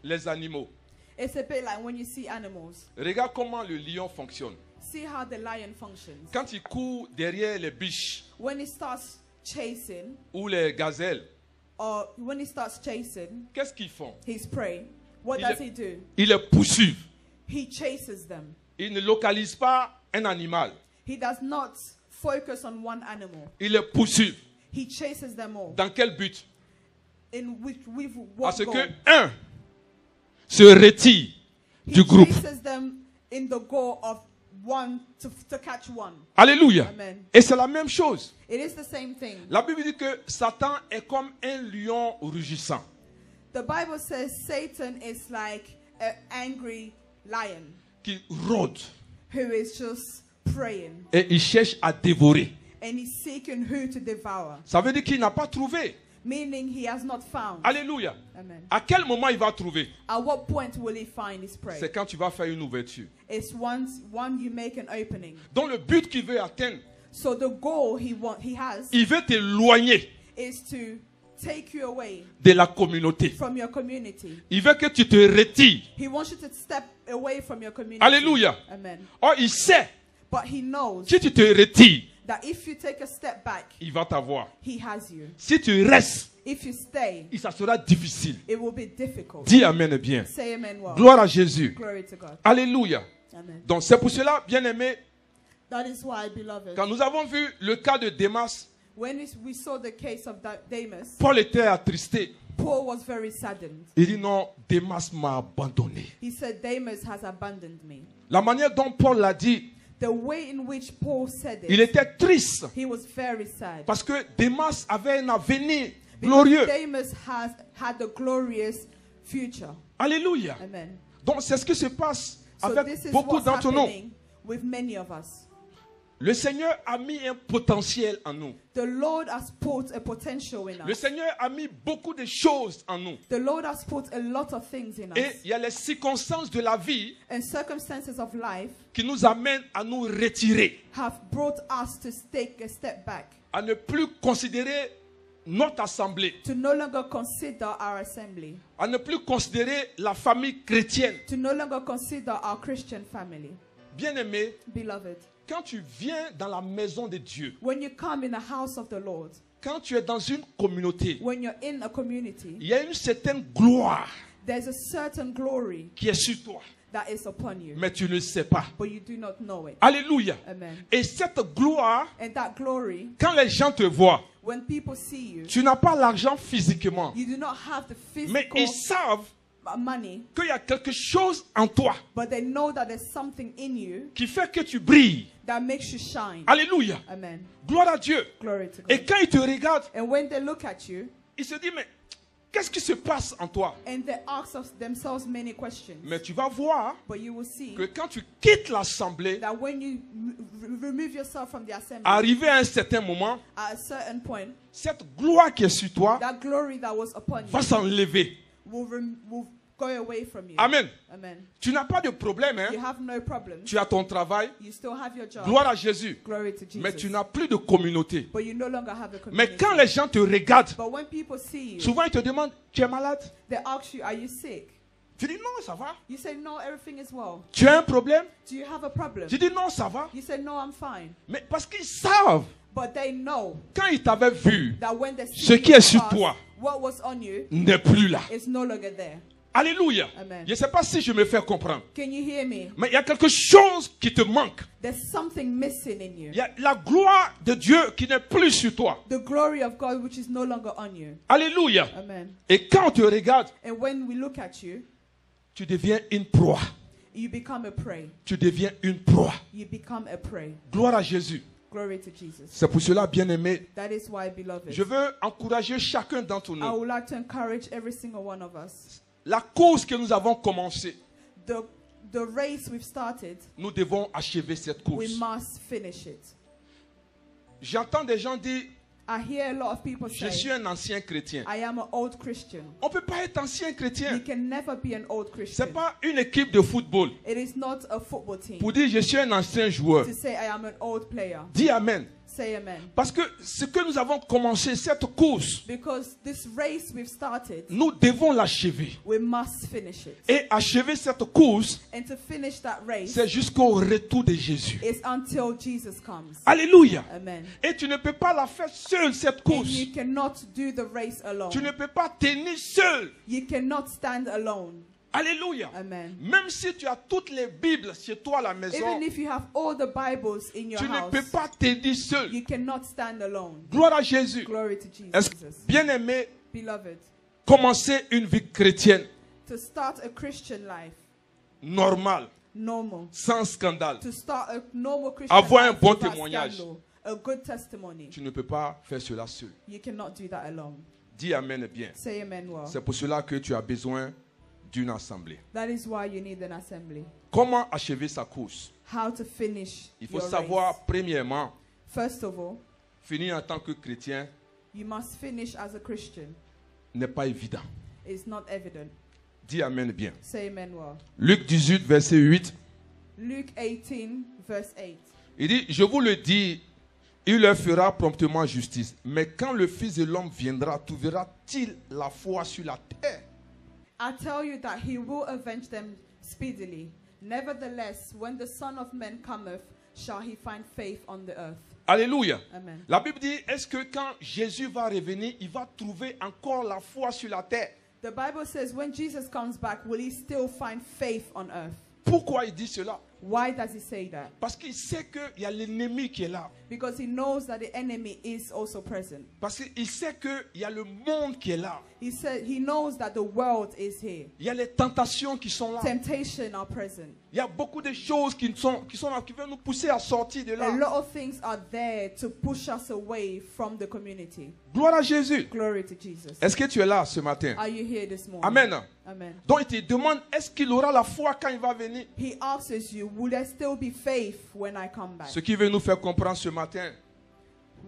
les animaux. it's a bit like when you see animals. Regarde comment le lion fonctionne. See how the lion functions. Quand il court derrière les biches When he starts chasing, ou les gazelles, or when he starts chasing qu'est-ce qu'ils font? his prey, what Il does est- he do? Ils les poursuivent. He chases them. Ils ne localisent pas un animal. He does not focus on one animal. Ils les poursuivent. He chases them all. Dans quel but? In which with what Parce goal? que un se retire He du groupe. chases them in the goal of one to catch one. Alléluia. Amen. Et c'est la même chose. It is the same thing. La Bible dit que Satan est comme un lion rugissant. The Bible says Satan is like an angry lion Qui rôde who is just praying et il cherche à dévorer. and he's seeking who to devour, Ça veut dire qu'il n'a pas trouvé. meaning he has not found. Alléluia. Amen. À quel moment il va trouver? At what point will he find his prey? C'est quand tu vas faire une ouverture. It's once one you make an opening. Donc le but qu'il veut atteindre, So the goal he has il veut t'éloigner is to take you away de la communauté. from your community. Il veut que tu te retires. He wants you to step away from your community. Alléluia. Amen. Or il sait, But he knows si tu te retires, that if you take a step back, il va t'avoir. he has you. Si tu restes, If you stay, ça sera difficile. it will be difficult. Dis Amen bien. Say amen well. Gloire à Jésus. Glory to God. Alléluia. Amen. Donc c'est pour cela, bien aimé, That is why, beloved, quand nous avons vu le cas de Démas, when we saw the case of Demas, Paul était attristé. Paul was very saddened. Il dit non, Démas m'a abandonné. He said, Demas has abandoned me. La manière dont Paul l'a dit, The way in which Paul said il it, était triste he was very sad. parce que Démas avait un avenir Because glorieux. Demas had a glorious future. Alléluia. Amen. Donc c'est ce qui se passe So avec this is beaucoup what's d'entre nous. happening with many of us. Le Seigneur a mis un potentiel en nous. The Lord has put a potential in Le us. Seigneur a mis beaucoup de choses en nous. The Lord has put a lot of things in Et us. il y a les circonstances de la vie And circumstances of life qui nous amènent à nous retirer, have brought us to take a step back, à ne plus considérer notre assemblée, to no longer consider our assembly, à ne plus considérer la famille chrétienne. to no longer consider our Christian family. Bien-aimé, Beloved, quand tu viens dans la maison de Dieu, when you come in the house of the Lord, quand tu es dans une communauté, when you're in a community, il y a une certaine gloire there's a certain glory qui est sur toi, that is upon you, mais tu ne le sais pas. but you do not know it. Alléluia. Amen. Et cette gloire, And that glory, quand les gens te voient, when people see you, tu n'as pas l'argent physiquement, you do not have the mais physical, ils savent money, qu'il y a quelque chose en toi but they know that there's something in you qui fait que tu brilles. that makes you shine. Alléluia. Amen. Gloire à Dieu. Glory to Et God. quand il te regarde, And when they look at you il se dit, mais qu'est-ce qui se passe en toi? and they ask themselves many questions, Mais tu vas voir but you will see que quand tu quittes l'assemblée, that when you remove yourself from the assembly, arrivé à un certain moment, at a certain point, cette gloire qui est sur toi that glory that was upon va you s'enlever. will go away from you. Amen. Amen. Tu n'as pas de problème, hein? You have no problem. Tu as ton travail. You still have your job. Gloire à Jésus. Glory to Jesus. Mais tu n'as plus de communauté. But you no longer have a Mais community. quand les gens te regardent, But when people see you, souvent ils te demandent, tu es malade? they ask you, are you sick? Tu dis non, ça va. You say, no, everything is well. Tu as un problème? Do you have a problem? Tu dis non, ça va. You say, no, I'm fine. Mais parce qu'ils savent, But they know quand ils t'avaient vu, that when they see ce you qui in est the sur past, toi what was on you n'est plus là. is no longer there. Alléluia. Amen. Je ne sais pas si je me fais comprendre. Can you hear me? Mais il y a quelque chose qui te manque. There's something missing in you. Il y a la gloire de Dieu qui n'est plus sur toi. The glory of God which is no longer on you. Alléluia. Amen. Et quand on te regarde, And when we look at you, tu deviens une proie. you become a prey. Tu deviens une proie. You become a prey. Gloire à Jésus. Glory to Jesus. C'est pour cela, bien-aimé, That is why, beloved, je veux encourager chacun d'entre I nous. would like to encourage every single one of us. La cause que nous avons commencée, The race we've started, nous devons achever cette we course. must finish it. J'entends des gens dire, I hear a lot of people je suis say, un ancien chrétien. I am an old Christian. On ne peut pas être ancien You chrétien. can never be an old Ce Christian. n'est pas une équipe de football. It is not a football team Pour dire, je suis un ancien joueur. to say I am an old player. Dis Amen. Say amen. Parce que ce que nous avons commencé, cette course, Because this race we've started, nous devons l'achever. we must finish it. Et achever cette course, And to finish that race c'est jusqu'au retour de Jésus. is until Jesus comes. Alléluia. Amen. Et tu ne peux pas la faire seule, cette And course. you cannot do the race alone. Tu ne peux pas tenir seul. You cannot stand alone. Alléluia. Amen. Même si tu as toutes les Bibles chez toi à la maison, Even if you have all the Bibles in your tu ne house, peux pas tenir seul. you cannot stand alone. Gloire à Jésus. Glory to Est-ce que, Jesus. bien aimé, Beloved, commencer une vie chrétienne to start a Christian life, normale, normal, sans scandale, to start a normal Christian avoir un life bon without témoignage. scandal, a good testimony, tu ne peux pas faire cela seul. you cannot do that alone. Dis Amen bien. Say amen well. C'est pour cela que tu as besoin d'une assemblée. That is why you need an assembly. Comment achever sa course? How to finish Il faut your savoir, race. premièrement, First of all, finir en tant que chrétien you must finish as a Christian. n'est pas évident. It's not evident. Dis Amen bien. Say amen well. Luc 18, verset 8. Luke 18, verse 8. Il dit, je vous le dis, il leur fera promptement justice. Mais quand le Fils de l'homme viendra, trouvera-t-il la foi sur la terre? I tell you that he will avenge them speedily. Nevertheless, when the Son of Man cometh, shall he find faith on the earth. Alléluia. Amen. La Bible dit, est-ce que quand Jésus va revenir, il va trouver encore la foi sur la terre? The Bible says when Jesus comes back, will he still find faith on earth? Pourquoi il dit cela? Why does he say that? Parce qu'il sait qu'il y a l'ennemi qui est là. Because he knows that the enemy is also present. Parce qu'il sait qu'il y a le monde qui est là. He knows that the world is here. Il y a les tentations qui sont là. Temptation are present. Il y a beaucoup de choses qui sont là, qui veulent nous pousser à sortir de A là. lot of things are there to push us away from the community. Gloire à Jésus. Glory to Jesus. Est-ce que tu es là ce matin? Are you here this morning? Amen. Amen. Donc il te demande, est-ce qu'il aura la foi quand il va venir? He asks you, will there still be faith when I come back? Ce qui veut nous faire comprendre ce matin,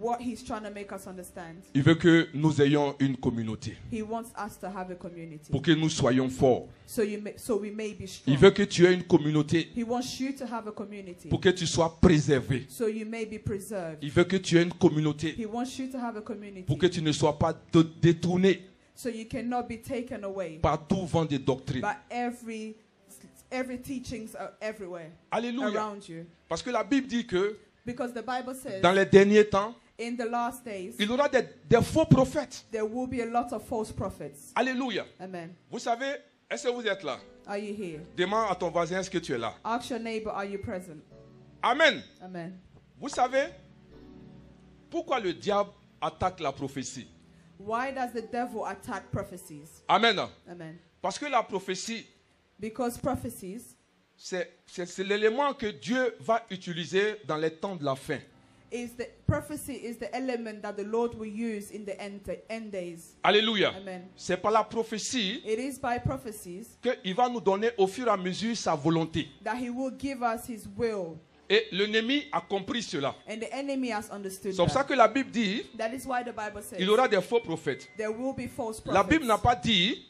What he's trying to make us understand. il veut que nous ayons une communauté. He wants us to have a community. Pour que nous soyons forts. So we may be strong. Il veut que tu aies une communauté. He wants you to have a community. Pour que tu sois préservé. So you may be preserved. Il veut que tu aies une communauté. He wants you to have a community. Pour que tu ne sois pas détourné So you cannot be taken away par tout vent de doctrine. by every teachings are everywhere Alléluia. around you. Parce que la Bible dit que Because the Bible says dans les derniers temps, in the last days il y aura des faux prophètes. there will be a lot of false prophets. Alléluia. Amen. Vous savez, est-ce que vous êtes là? Are you here? Demande à ton voisin, est-ce que tu es là? Ask your neighbor, are you present? Amen. Amen. Vous savez, pourquoi le diable attaque la prophétie? Why does the devil attack prophecies? Amen. Amen. Parce que la prophétie, Because prophecies c'est l'élément que Dieu va utiliser dans les temps de la fin. prophecy is the element that the Lord will use in the end days. Alléluia. Amen. C'est par la prophétie It is by prophecies qu'il va nous donner au fur et à mesure sa volonté. that He will give us His will. Et l'ennemi a compris cela. And the enemy has understood C'est pour ça that. que la Bible dit That is why the Bible says il y aura des faux prophètes. there will be false La Bible n'a prophets. pas dit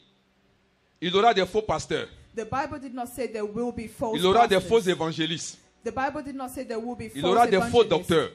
il y aura des faux pasteurs. The Bible did not say there will be false Il y aura des faux prophets. évangélistes. The Bible did not say there will be Il y false aura des faux evangelists, docteurs.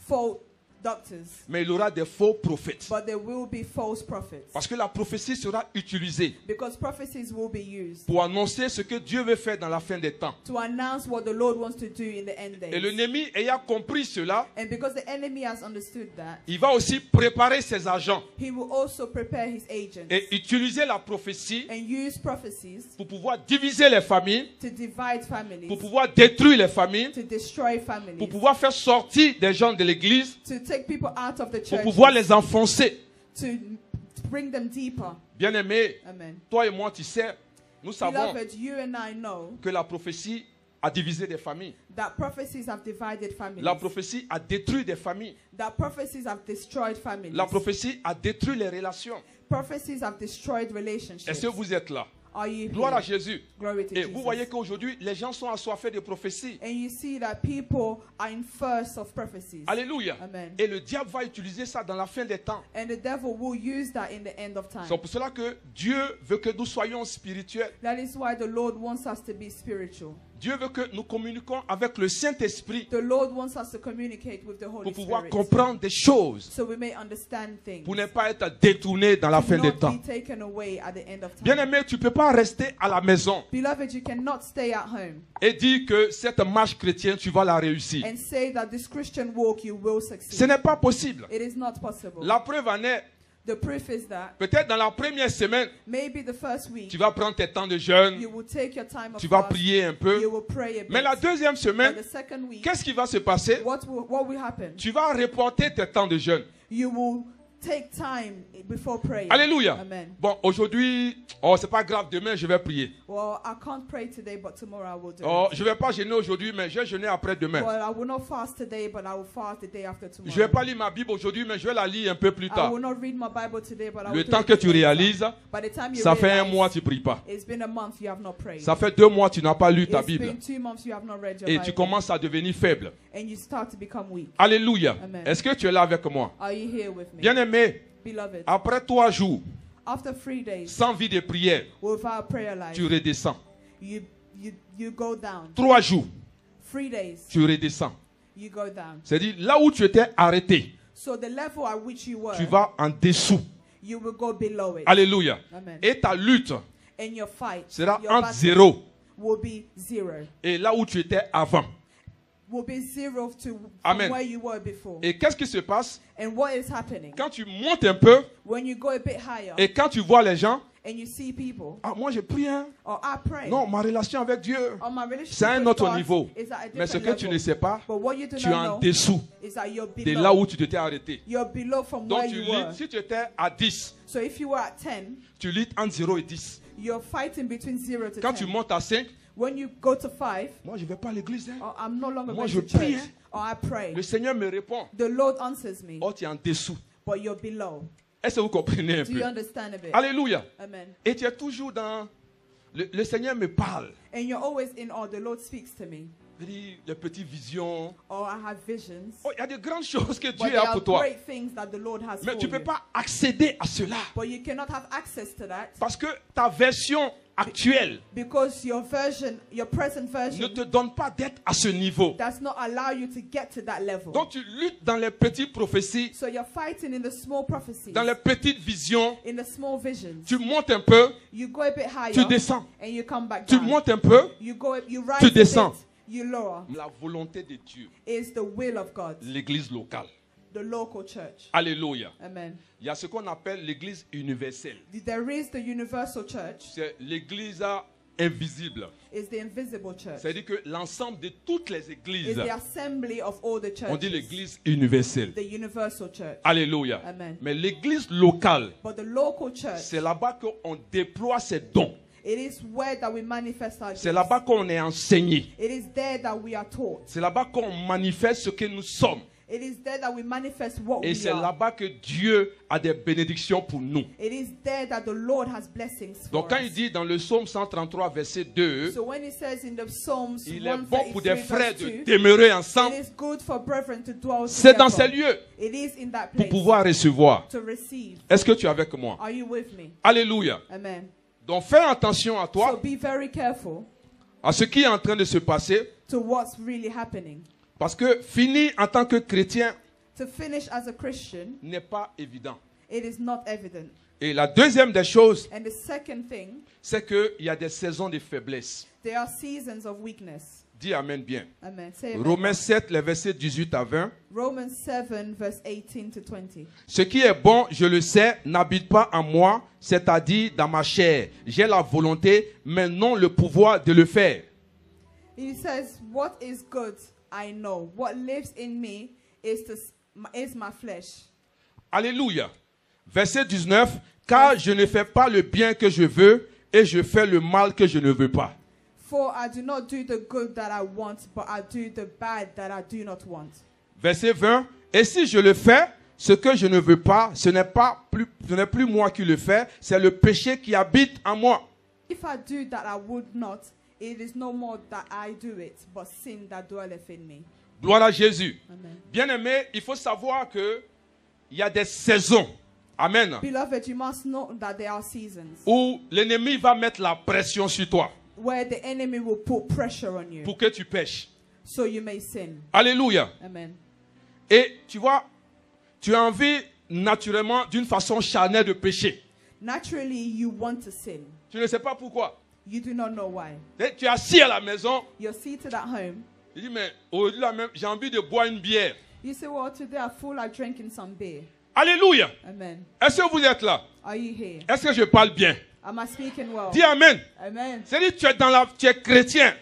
false doctors, Mais il y aura des faux prophètes. but there will be false prophets. Parce que la prophétie sera utilisée Because prophecies will be used pour annoncer ce que Dieu veut faire dans la fin des temps. to announce what the Lord wants to do in the end Et days. l'ennemi ayant compris cela, And because the enemy has understood that, il va aussi préparer ses agents he will also prepare his agents et utiliser la prophétie and use prophecies pour pouvoir diviser les familles, to divide families, pour pouvoir détruire les familles, to destroy families, pour pouvoir faire sortir des gens de l'église, to take people out of the pour church, pouvoir les enfoncer. to bring them deeper. Bien-aimé, Amen. toi et moi, tu sais, nous savons Beloved, you and I know que la prophétie a divisé des familles. that prophecies have divided families. La prophétie a détruit des familles. That prophecies have destroyed families. La prophétie a détruit les relations. Prophecies have destroyed relationships. Est-ce que vous êtes là? Are you Gloire à here? Jésus. Glory to Et Jesus. vous voyez qu'aujourd'hui, les gens sont assoiffés de prophéties. And you see that people are in thirst of prophecies. Alléluia. Amen. Et le diable va utiliser ça dans la fin des temps. And the devil will use that in the end of time. C'est pour cela que Dieu veut que nous soyons spirituels. That is why the Lord wants us to be spiritual. Dieu veut que nous communiquions avec le Saint-Esprit The Lord wants us to communicate with the Holy pour pouvoir Spirit, comprendre des choses, so we may understand things, pour ne pas être détournés dans la to fin des not temps. be taken away at the end of time. Bien-aimé, tu ne peux pas rester à la maison Beloved, you cannot stay at home et dire que cette marche chrétienne, tu vas la réussir. and say that this Christian walk you will succeed. Ce n'est pas possible. It is not possible. La preuve en est, The proof is that peut-être dans la première semaine, maybe the first week tu vas prendre tes temps de jeûne, you will take your time of tu vas fast, prier un peu. you will pray a bit. Mais la deuxième But semaine, the second week, qu'est-ce qui va se passer? what will happen? Tu vas reporter tes temps de jeûne. You will take time before praying. Alléluia. Amen. Bon, aujourd'hui, oh, c'est pas grave, demain je vais prier. Well, I can't pray today, but tomorrow I will do Oh, it. je vais pas jeûner aujourd'hui, mais je vais jeûner après demain. Well, I will not fast today, but I will fast the day after tomorrow. Je vais pas lire ma Bible aujourd'hui, mais je vais la lire un peu plus I tard. will not read my Bible today, but I will Le do temps it que tu later. réalises, By the time you ça fait un realize, mois tu pries pas. it's been a month you have not prayed. Ça fait 2 mois tu n'as pas lu ta It's Bible. been 2 months you have not read your Et Bible. tu commences à devenir faible. And you start to become weak. Alléluia. Amen. Est-ce que tu es là avec moi? Are you here with me? Bien-aimé, Beloved, après 3 jours, after 3 days sans vie de prière, without prayer life, tu redescends. you go down. 3 jours, 3 days, tu redescends. you go down. C'est-à-dire, là où tu étais arrêté, So the level at which you were, tu vas en dessous. you will go below it. Alléluia. Amen. Et ta lutte And your fight, sera your entre battle 0 will be 0. et là où tu étais avant. Will be 0 to Amen. from where you were before. Et qu'est-ce qui se passe? And what is happening? Quand tu montes un peu When you go a bit higher et quand tu vois les gens, and you see people, ah, moi je prie, hein. or I pray, Non, ma relation avec Dieu, or my relationship c'est un with autre God niveau. is at a Mais ce different que tu level. ne sais pas, But what you do tu es not en know dessous is that you're de below. là où tu t'étais arrêté. You're below from Donc where tu you were. lis, si tu étais à 10, So if you were at 10, tu lis entre 0 et 10. you're fighting between 0 to Quand 10. tu montes à 5, When you go to 5, moi je ne vais pas à l'église. Hein. or I'm no longer Moi, going je to church, prie, hein. or I pray. Le Seigneur me répond. The Lord answers me, Oh, tu es en dessous. but you're below. Est-ce que vous comprenez un Do you peu? understand a bit? Alléluia. Amen. Et tu es toujours dans... Le Seigneur me parle. And you're always in awe. The Lord speaks to me. Il dit, les petites visions. Or I have visions. Oh, il y a de grandes choses que But Dieu there a are pour toi. great things that the Lord has Mais for tu ne peux you. pas accéder à cela. But you cannot have access to that Parce que ta version actuelle because your version, your present ne version, te donne pas d'être à ce niveau. does not allow you to get to that level. Donc tu luttes dans les petites prophéties, So you're fighting in the small prophecies, dans les petites visions. in the small visions. Tu montes un peu, You go a bit higher tu descends. and you come back Tu down. montes un peu, You rise tu a descends. bit, you lower. la volonté de Dieu, Is the will of God, l'église locale. the local church. Alléluia. Amen. Il y a ce qu'on appelle l'église universelle. There is the universal church, C'est l'église invisible. is the invisible church. C'est-à-dire que l'ensemble de toutes les Is églises, the assembly of all the on dit churches. l'église universelle. The universal church. Alléluia. Amen. Mais l'église locale, But the local church, c'est là-bas qu'on déploie ses dons. It is where that we manifest our C'est gifts. là-bas qu'on est enseigné. It is there that we are taught. C'est là-bas qu'on manifeste ce que nous sommes. It is there that we manifest what Et we c'est are. là-bas que Dieu a des bénédictions pour nous. It is there that the Lord has blessings for Donc quand il us. dit dans le psaume 133 verset 2, So when he says in the Psalms il est bon pour des 133 frères verse de 2, demeurer it ensemble. is good for brethren to dwell C'est dans together. ces lieux It is in that pour place pouvoir recevoir. to receive. Est-ce que tu es avec moi? Are you with me? Alléluia. Amen. Donc fais attention à So toi, be very careful à ce qui est en train de se passer, to what's really happening. parce que finir en tant que chrétien To finish as a Christian, n'est pas évident. it is not evident. Et la deuxième des choses, And the second thing, c'est qu'il y a des saisons de faiblesse. there are seasons of weakness. Dis Amen bien. Amen. Say amen. Romains 7, les versets 18 à 20. Romans 7, verse 18 to 20. Ce qui est bon, je le sais, n'habite pas en moi, c'est-à-dire dans ma chair. J'ai la volonté, mais non le pouvoir de le faire. He says, what is good, I know. What lives in me is my flesh. Alléluia. Verset 19. Car je ne fais pas le bien que je veux et je fais le mal que je ne veux pas. For I do not do the good that I want, but I do the bad that I do not want. Verset 20. Et si je le fais, ce que je ne veux pas, ce n'est plus moi qui le fais, c'est le péché qui habite en moi. If I do that I would not, it is no more that I do it, but sin that dwelleth in me. Gloire à Jésus. Amen. Bien-aimé, il faut savoir que il y a des saisons. Amen. Beloved, you must know that there are seasons Où l'ennemi va mettre la pression sur toi where the enemy will put pressure on you pour que tu pêches. so you may sin. Alléluia. Amen. Et tu vois, tu as envie naturellement d'une façon charnelle de pécher. Naturally, you want to sin. Tu ne sais pas pourquoi. You do not know why. Et tu es assis à la maison, You're seated at home. tu dis mais aujourd'hui là même, j'ai envie de boire une bière. You say, well, today I feel like drinking some beer. Alléluia. Amen. Est-ce que vous êtes là? Are you here? Est-ce que je parle bien? Am I speaking well? Dis Amen. Amen. C'est-à-dire tu es chrétien,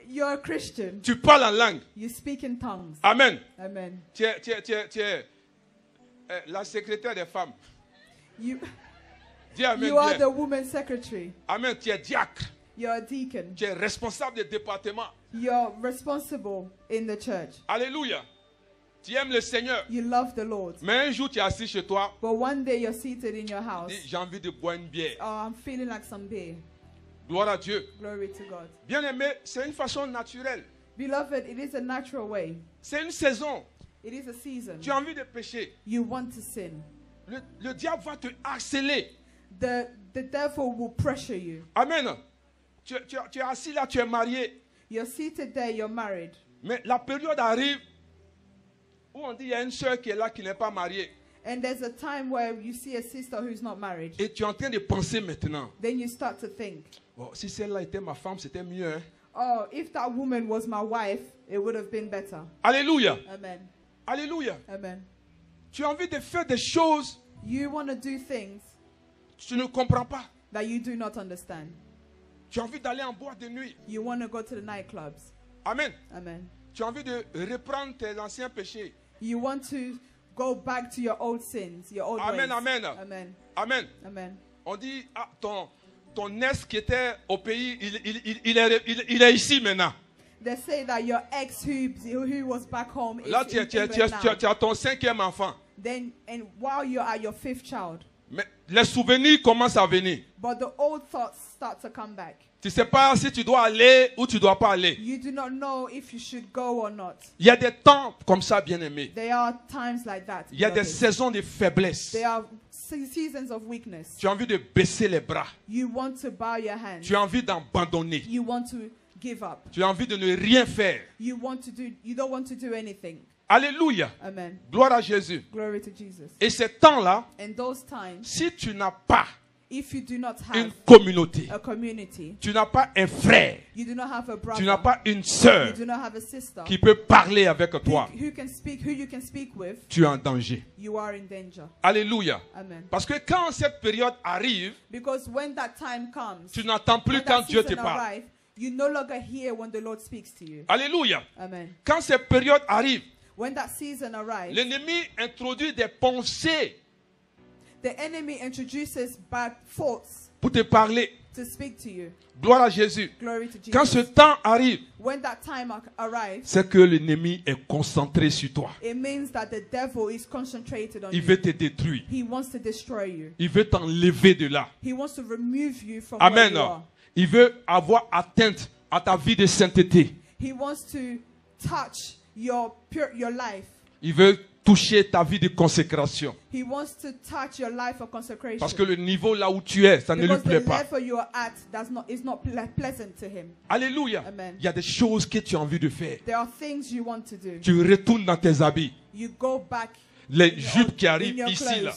You're a Christian. tu parles en langue. You speak in tongues. Amen. Amen. Tu es la secrétaire des femmes. You, Dis Amen. you are bien. the woman's secretary. Amen. Tu es diacre. You're a deacon. Tu es responsable des départements. You're responsible in the church. Alléluia. Tu aimes le Seigneur. You love the Lord. Mais un jour, tu es assis chez toi. But one day you're seated in your Tu house. dis, j'ai envie de boire une bière. Oh, I'm feeling like some beer. Gloire à Dieu. Glory to God. Bien aimé, c'est une façon naturelle. Beloved, it is a natural way. C'est une saison. It is a season. Tu as envie de pécher. You want to sin. Le diable va te harceler. The devil will pressure you. Amen. Tu es assis là, tu es marié. You're seated there, you're married. Mais la période arrive où on dit il y a une soeur qui est là qui n'est pas mariée. And there's a time where you see a sister who's not married. Et tu es en train de penser maintenant. Then you start to think, Oh, si celle-là était ma femme, c'était mieux. Hein? oh, if that woman was my wife, it would have been better. Alléluia. Amen. Alléluia. Amen. Tu as envie de faire des choses, You want to do things tu ne comprends pas. that you do not understand. Tu as envie d'aller en boîte de nuit. You want to go to the nightclubs. Amen. Amen. Tu as envie de reprendre tes anciens péchés. You want to go back to your old sins, your old Amen, ways. amen. Amen. Amen. Amen. On dit, ah, ton ex qui était au pays, il est ici maintenant. They say that your ex who was back home is Là, in England now. tu as ton 5e enfant. Then, and while you're at your 5th child, Mais les souvenirs commencent à venir. but the old thoughts start to come back. Tu ne sais pas si tu dois aller ou tu ne dois pas aller. You do not know if you should go or not. Il y a des temps comme ça, bien-aimés. There are times like that. Il y a des beloved. saisons de faiblesse. There are seasons of weakness. Tu as envie de baisser les bras. You want to bow your hands. Tu as envie d'abandonner. You want to give up. Tu as envie de ne rien faire. You don't want to do anything. Alléluia. Amen. Gloire à Jésus. Glory to Jesus. Et ces temps-là, In those times, si tu n'as pas if you do not une have communauté, a community, tu n'as pas un frère, you do not have a brother, tu n'as pas une you sœur do not have a sister qui peut parler avec toi, who you can speak with, tu es en danger. you are in danger. Alléluia. Amen. Parce que quand cette période arrive, Because when that time comes, tu n'entends plus when quand that Dieu te season parle. arrives, you no longer hear when the Lord speaks to you. Alléluia. Amen. Quand cette période arrive, When that season arrives, l'ennemi introduit des pensées the enemy introduces bad thoughts pour te parler. to speak to you. Gloire à Jésus. Glory to Jesus. Quand ce temps arrive, When that time arrives, c'est que l'ennemi est concentré sur toi. it means that the devil is concentrated on Il you. veut te détruire. He wants to destroy you. Il veut t'enlever de là. He wants to remove you from Amen. where you are. Il veut avoir atteinte à ta vie de sainteté. He wants to touch your life. Il veut toucher ta vie de consécration. He wants to touch your life of consecration. Parce que le niveau là où tu es, ça ne lui Because plaît the pas. level you are at is not pleasant to him. Alléluia. Amen. Il y a des choses que tu as envie de faire. There are things you want to do. Tu retournes dans tes habits. You go back. Les in your- jupes qui in arrivent your ici là. clothes.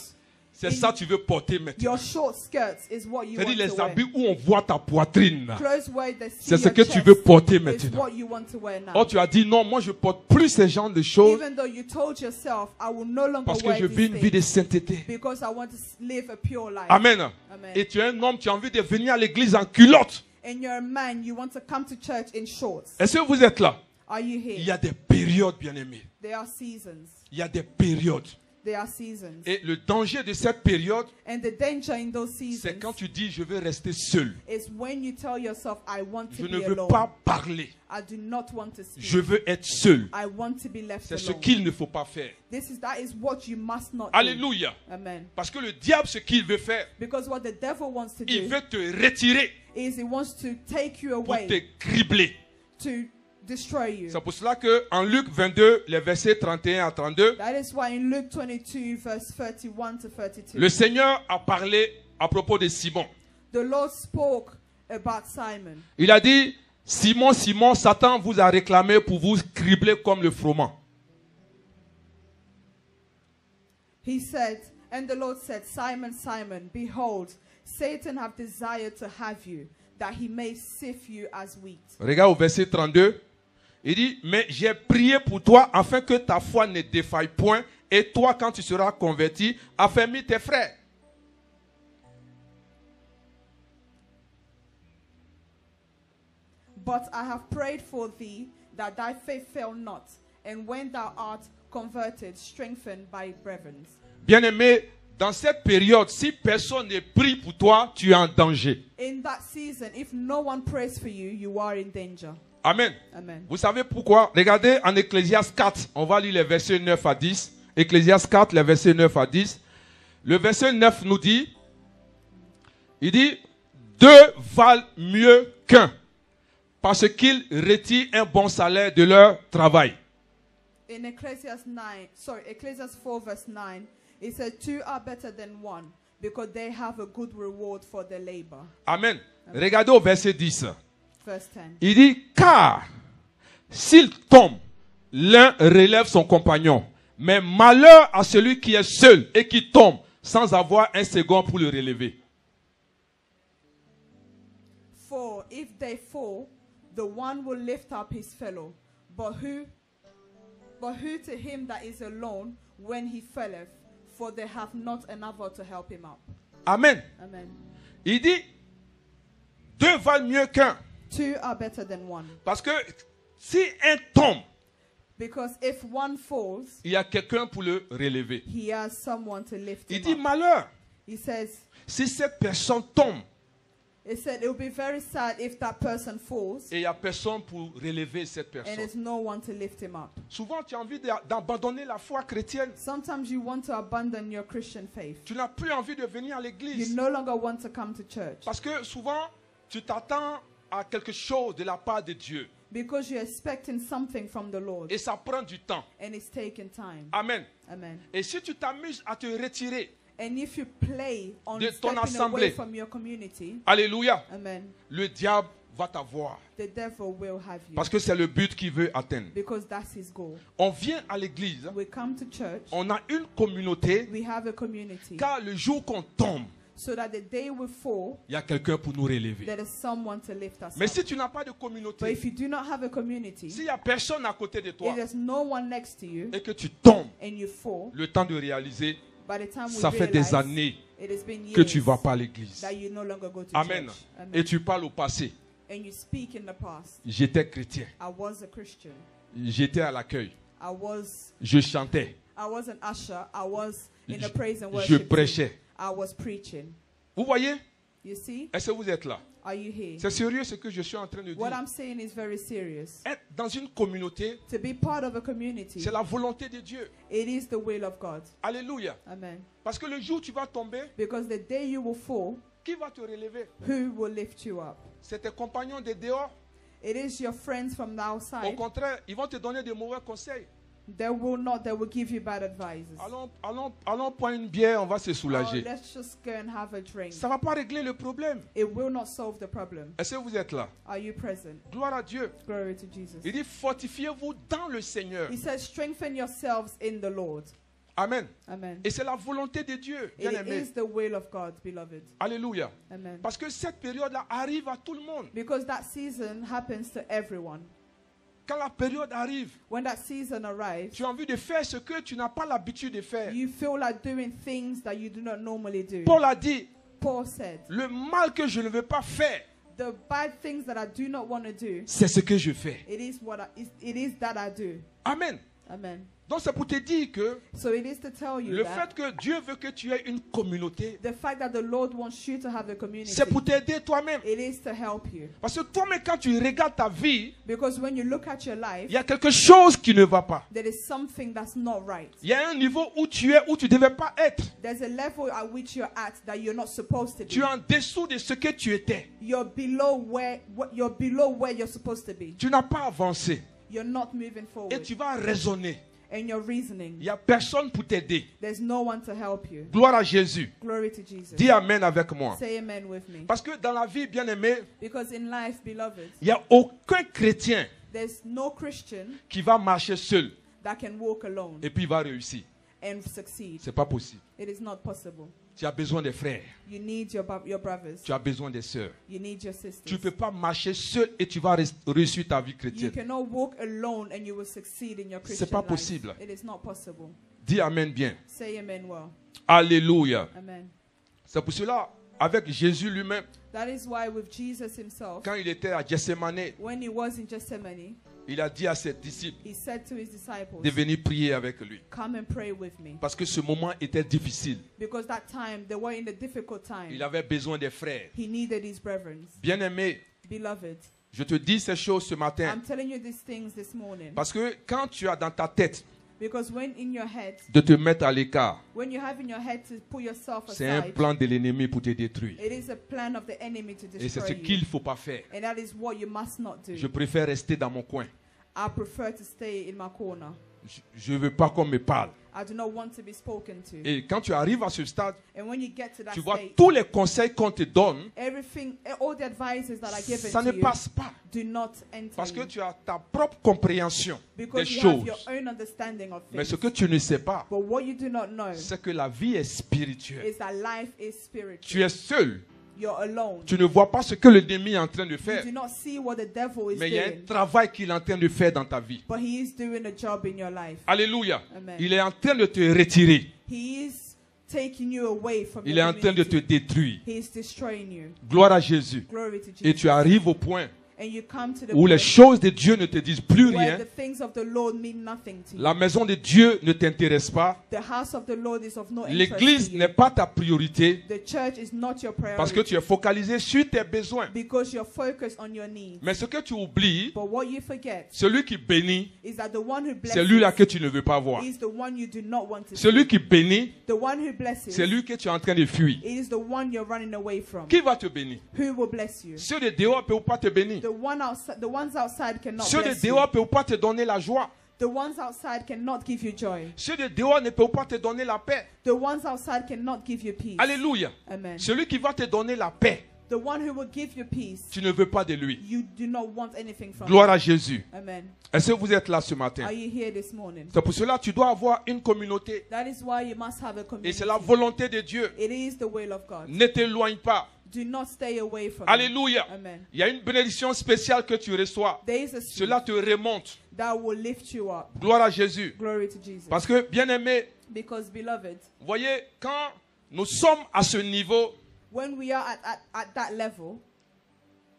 C'est In- ça que tu veux porter maintenant. Your short skirts is what you C'est-à-dire want les to wear. habits où on voit ta poitrine. là. Clothes where they see C'est ce your que tu chest veux porter is maintenant. what you want to wear now. Oh, tu as dit non, moi je porte plus ce genre de choses Even though you told yourself, I will no longer parce que wear je vis these une vie de things sainteté. because I want to live a pure life. Amen. Amen. Et tu es un homme, tu as envie de venir à l'église en culotte. And you're a man, you want to come to church in shorts. Est-ce que vous êtes là? Are you Il here? y a des périodes, bien-aimés. There are seasons. Il y a des périodes. There are seasons. Et le danger de cette période, And the danger in those c'est seasons quand tu dis je veux rester seul. is when you tell yourself, I want Je to ne be veux alone. pas parler. I do not want to speak. Je veux être seul. I want to be left C'est ce alone. qu'il ne faut pas faire. That is what you must not do. Alléluia. Amen. Parce que le diable, ce qu'il veut faire, Because what the devil wants to il do veut te retirer is he wants to take you pour away, te cribler. to destroy you. C'est pour cela que en Luc 22, les versets 31 à 32, That is why in Luke 22 verse 31 to 32, le Seigneur a parlé à propos de Simon. the Lord spoke about Simon. Il a dit, Simon, Simon, Satan vous a réclamé pour vous cribler comme le froment. He said, and the Lord said, Simon, Simon, behold, Satan hath desired to have you, that he may sift you as wheat. Regarde au verset 32. Il dit, mais j'ai prié pour toi afin que ta foi ne défaille point, et toi, quand tu seras converti, affermis tes frères. But I have prayed for thee, that thy faith fail not, and when thou art converted, strengthen thy brethren. Bien-aimé, dans cette période, si personne ne prie pour toi, tu es en danger. In that season, if no one prays for you, you are in danger. Amen. Amen. Vous savez pourquoi? Regardez en Ecclésiaste 4, on va lire les versets 9 à 10. Ecclésiaste 4, les versets 9 à 10. Le verset 9 nous dit, il dit, deux valent mieux qu'un, parce qu'ils retirent un bon salaire de leur travail. In Ecclesiastes 4 verse 9, it says, two are better than one, because they have a good reward for their labor. Amen. Regardez au verset 10. Verse 10. Il dit, car s'il tombe, l'un relève son compagnon. Mais malheur à celui qui est seul et qui tombe sans avoir un second pour le relever. For if they fall, the one will lift up his fellow. But who to him that is alone when he falleth? For they have not another to help him up. Amen. Amen. Il dit, deux valent mieux qu'un. Two are better than one. Parce que si un tombe, Because if one falls, il y a quelqu'un pour le relever. he has someone to lift Il him dit, up. malheur, He says, si cette personne tombe it said it will be very sad if that person falls et il n'y a personne pour relever cette and personne. there's no one to lift him up. Souvent, tu as envie d'abandonner la foi chrétienne. Sometimes you want to abandon your Christian faith. Tu n'as plus envie de venir à You l'église. no longer want to come to church Parce que souvent, tu t'attends à quelque chose de la part de Dieu. because you're expecting something from the Lord Et ça prend du temps. and it's taking time. Amen. Amen. Et si tu t'amuses à te retirer, And if you play on de ton stepping assemblée. away from your community, alléluia, amen, le diable va t'avoir. the devil will have you Parce que c'est le but qu'il veut atteindre. because that's his goal. On vient à l'église, We come to church, on a une communauté, we have a community, car le jour qu'on tombe, so that the day we fall, il y a quelqu'un pour nous relever. there is someone to lift us Mais up. si tu n'as pas de But communauté, if you do not have a community, s'il n'y a personne à côté de toi if there's no one next to you et que tu tombes, and you fall, le temps de réaliser, by the time we ça fait des realize, années it has been que tu ne years vas pas à l'église. that you no longer go to Amen. church. Amen. Et tu parles au passé. And you speak in the past. J'étais chrétien. I was a Christian. J'étais à l'accueil. I Je chantais. was an usher. I was in the praise and Je worship team. prêchais. I was preaching. Vous voyez, You see? Est-ce que vous êtes là? Are you here? C'est sérieux ce que je suis en train de What dire. I'm saying is very serious. Être dans une communauté, To be part of a community, c'est la volonté de Dieu. it is the will of God. Alléluia. Amen. Parce que le jour où tu vas tomber, Because the day you will fall, qui va te relever? who will lift you up? C'est tes compagnons de dehors. It is your friends from the Au outside. contraire, ils vont te donner de mauvais conseils. They will give you bad advices. Allons prendre une bière, on va se Oh, soulager. let's just go and have a drink. Ça ne va pas régler le problème. It will not solve the problem. Est-ce que vous êtes là? Are you present? Gloire à Dieu. Glory to Jesus. Il dit fortifiez-vous dans le Seigneur. He says, strengthen yourselves in the Lord. Amen. Amen. Et c'est la volonté de Dieu, It bien-aimé. is the will of God, beloved. Alléluia. Amen. Parce que cette période-là arrive à tout le monde. Because that season happens to everyone. Quand la période arrive, When that season arrives, tu as envie de faire ce que tu n'as pas l'habitude de faire. you feel like doing things that you do not normally do. Paul a dit, Paul said, le mal que je ne veux pas faire, the bad things that I do not want to do, c'est ce que je fais. it is that I do. Amen. Amen. Donc c'est pour te dire que So it is to tell you le that fait que Dieu veut que tu aies une communauté, the fact that the Lord wants you to have a community, c'est pour t'aider toi-même. it is to help you. Parce que toi-même, quand tu regardes ta vie, Because when you look at your life, il y a quelque chose qui ne va pas. there is something that's not right. Il y a un niveau où tu es, où tu ne devais pas être. There's a level at which you're at that you're not supposed to Tu es be. en dessous de ce que tu étais. You're below where you're supposed to be. Tu n'as pas avancé. You're not moving Et forward. tu vas raisonner. And you're reasoning. Il n'y a personne pour t'aider. There's no one to help you. Gloire à Jésus. Glory to Jesus. Dis Amen avec moi. Say amen with me. Parce que dans la vie, bien aimé, Because in life, beloved, il n'y a aucun chrétien there's no Christian qui va marcher seul that can walk alone et puis il va réussir. and succeed. Ce n'est pas possible. It is not possible. Tu as besoin des frères. You need your brothers. Tu as besoin des sœurs. You need your Tu ne sisters. peux pas marcher seul et tu vas réussir ta vie You chrétienne. cannot walk alone and you will succeed in your Christian pas life. possible. It is not possible. Dis Amen bien. Say amen well. Alléluia. Amen. C'est pour cela, avec Jésus lui-même, That is why with Jesus himself, quand il était à Gethsemane, when he was in Gethsemane, il a dit à ses disciples he said to his disciples, de venir prier avec lui. come and pray with me. Parce que ce moment était difficile. Because that time, they were in a difficult time. Il avait besoin des frères. He needed his brethren. Bien-aimé, Beloved, je te dis ces choses ce matin. I'm telling you these things this morning. Parce que quand tu as dans ta tête Because when in your head, de te mettre à l'écart, when you have in your head to put yourself c'est un aside, plan de l'ennemi pour te détruire. it is a plan of the enemy to Et c'est ce destroy qu'il you. ne faut pas faire. And that is what you must not do. Je préfère rester dans mon coin. I prefer to stay in my corner. Je ne veux pas qu'on me parle. I do not want to be spoken to. Et quand tu arrives à ce stade, And when you get to that tu vois state, tous les conseils qu'on te donne, everything, all the advices that are given ça ne to you passe pas. do not enter Parce que you. tu as ta propre compréhension des Because you have your choses. own understanding of Mais things. ce que tu ne sais pas, But what you do not know c'est que la vie est spirituelle. is that life is spiritual. Tu es seul. You're alone. Tu ne vois pas ce que l'ennemi est en train de You faire. do not see what the devil is Mais il y a un doing. travail qu'il est en train de faire dans ta vie. But he is doing a job in your life. Alléluia. Amen. Il est en train de te retirer. He is taking you away from Il est your en train de te community. détruire. He is destroying you. Gloire à Jésus. Glory to Et Jesus. tu arrives au point And you come to the où les point choses de Dieu ne te disent plus where rien. the things of the Lord mean nothing to you. La maison de Dieu ne t'intéresse pas. The house of the Lord is of no interest L'église to you. n'est pas ta priorité The church is not your priority. parce que tu es focalisé sur tes besoins. Because you're focused on your needs. Mais ce que tu oublies, But what you forget celui qui bénit, is that the one who c'est lui-là blesses que tu ne veux pas voir. is the one you do not want to see. Celui qui bénit, The one who blesses c'est lui que tu es en train de fuir. it is the one you're running away from. Qui va te bénir? Who will bless you? Ceux de dehors ne peuvent pas te bénir. The ones outside cannot Ceux de bless you. dehors ne peuvent pas te donner la joie. The ones outside cannot give you joy. Ceux de dehors ne peuvent pas te donner la paix. The ones outside cannot give you peace. Alléluia. Amen. Celui qui va te donner la paix, The one who will give you peace, tu ne veux pas de lui. you do not want anything from Gloire him. à Jésus. Amen. Est-ce que vous êtes là ce matin? Are you here this morning? C'est pour cela que tu dois avoir une communauté. That is why you must have a Et community. c'est la volonté de Dieu. It is the will of God. Ne t'éloigne pas. Do not stay away from it. Alléluia. Amen. Il y a une bénédiction spéciale que tu reçois. There is a Cela te remonte. that will lift you up. Gloire à Jésus. Glory to Jesus. Parce que, bien aimé, Because, beloved, vous voyez, quand nous sommes à ce niveau, when we are at that level,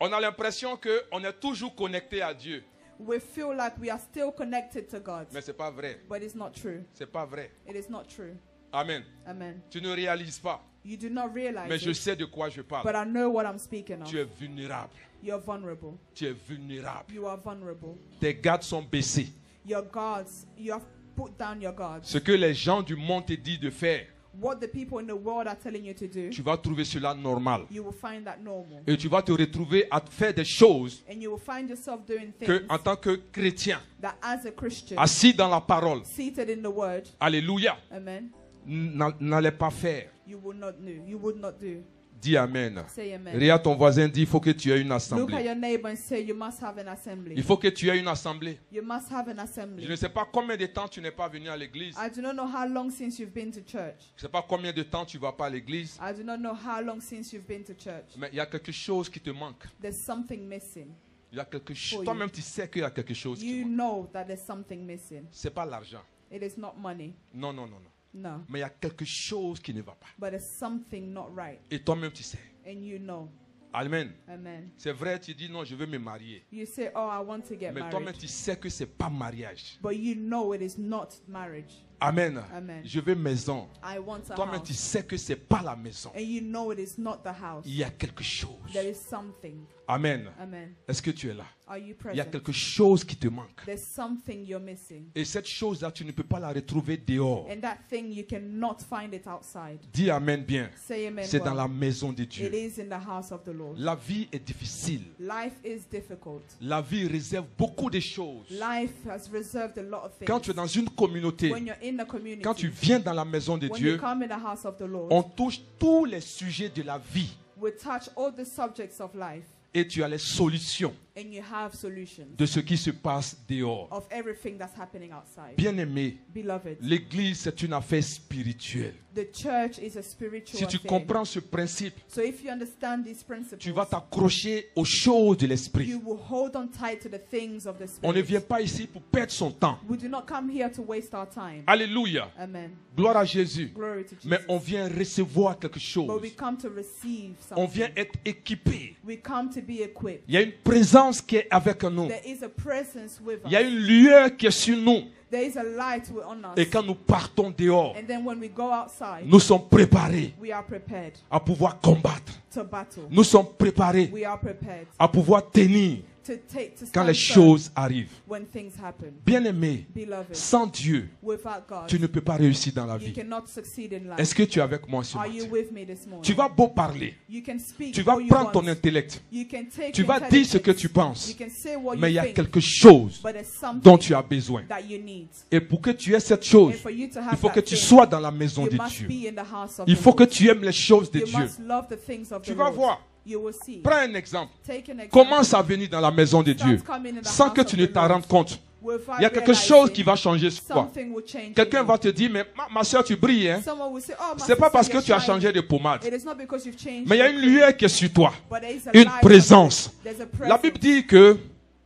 on a l'impression qu'on est toujours connecté à Dieu. we feel like we are still connected to God. Mais ce n'est pas vrai. But it's not true. Ce n'est pas vrai. It is not true. Amen. Amen. Tu ne réalises pas. You do not realize Mais je it, sais de quoi je parle. but I know what I'm speaking of. Tu es vulnérable. You're vulnerable. Tu es vulnérable. You are vulnerable. Tes gardes sont baissés. Your guards, you have put down your guards. Ce que les gens du monde te disent de faire, What the people in the world are telling you to do, tu vas trouver cela normal. you will find that normal. Et tu vas te retrouver à faire des choses And you will find yourself doing que, things en tant que chrétien, that as a Christian, assis dans la parole, seated in the word, alléluia, amen, n'allais pas faire. you would not do. You would not do. Dis Amen. Say amen. Regarde ton voisin, dis, il faut que tu aies une Look at assemblée. your neighbor and say, you must have an assembly. Il faut que tu aies une assemblée. You must have an Je assembly. ne sais pas combien de temps tu n'es pas venu à l'église. I do not know how long since you've been to church. Je ne sais pas combien de temps tu ne vas pas à l'église. I do not know how long since you've been to church. Mais il y a quelque chose qui te manque. There's something missing. Il y a quelque For chose. you. Toi-même, tu sais qu'il y a quelque chose qui You manque. know that there's something missing. Ce n'est pas l'argent. It is not money. Non, non, non, non. No. Mais il y a quelque chose qui ne va pas. But there's something not right. Et toi-même, tu sais. And you know. Amen. Amen. C'est vrai, tu dis non, je veux me marier. You say, oh, I want to get Mais toi-même, married. tu sais que ce n'est pas mariage. But you know it is not marriage. Amen. Amen. Je veux maison. I want a Toi-même, tu house. sais que ce n'est pas la maison. And you know it is not the house. Il y a quelque chose. There is something. Amen. Amen. Est-ce que tu es là? Are you Il y a present? quelque chose qui te manque. There's something you're missing. Et cette chose-là, tu ne peux pas la retrouver dehors. And that thing, you cannot find it outside. Dis Amen bien. Say amen. C'est dans well. la maison de It Dieu. is in the house of the Lord. La vie est difficile. Life is difficult. La vie réserve beaucoup de choses. Life has reserved a lot of things. Quand tu es dans une communauté, When you're in the community, quand tu viens dans la maison de when Dieu, you come in the house of the Lord, on touche tous les sujets de la vie. we touch all the subjects of life, Et tu as les solutions and you have solutions de ce qui se passe dehors. of everything that's happening outside. Bien-aimé, Beloved, l'église, c'est une affaire spirituelle. the church is a spiritual Si tu affair. comprends ce principe, So if you understand these principles, tu vas t'accrocher aux choses de l'esprit. you will hold on tight to the things of the Spirit. On ne vient pas ici pour perdre son temps. We do not come here to waste our time. Alléluia. Amen. Gloire à Jésus. Glory to Jesus. Mais on vient recevoir quelque But chose. we come to receive On something. vient être équipé. We come to be equipped. Il y a une présence qui est avec nous. There is a presence with Il y a us. une lueur qui est sur nous. There is a light on us. Et quand nous partons dehors, And then when we go outside, nous sommes préparés we are prepared à pouvoir combattre. to battle. Nous sommes préparés We are prepared à pouvoir tenir to quand stand les firm choses arrivent. when things happen. Bien-aimé, Beloved, sans Dieu, without God, tu ne peux pas réussir dans la you vie. cannot succeed in Est-ce life. que tu es avec moi ce Are you matin? with me this morning? Tu vas beau parler, You can speak tu vas all you prendre ton want. intellect, You can take tu vas your dire ce que intelligence. tu penses, You can say what mais il y you a think, quelque chose but there's something dont tu as besoin. that you need. Et pour que tu aies cette chose, And for you to il have faut que that tu thing, sois dans la maison you de must Dieu. be in the house of Il the faut que Lord. tu aimes les choses de You Dieu. must love the things of Tu the vas Lord. voir. You will see. Prends un exemple. Take an example. Commence à venir dans la maison de Dieu Start coming in the sans house que of tu ne the t'en Lord rendes compte. without Il y a quelque realizing chose qui va changer sur toi. something will change in Quelqu'un you. va te dire, mais ma soeur, tu brilles. Hein? Someone will say, oh, my C'est pas sister, parce que you're tu as shining. changé de pommade. It is not because you've changed Mais il y a your une cream, lueur qui est sur toi. but there is a Une light présence. on you. There's a La presence. Bible dit que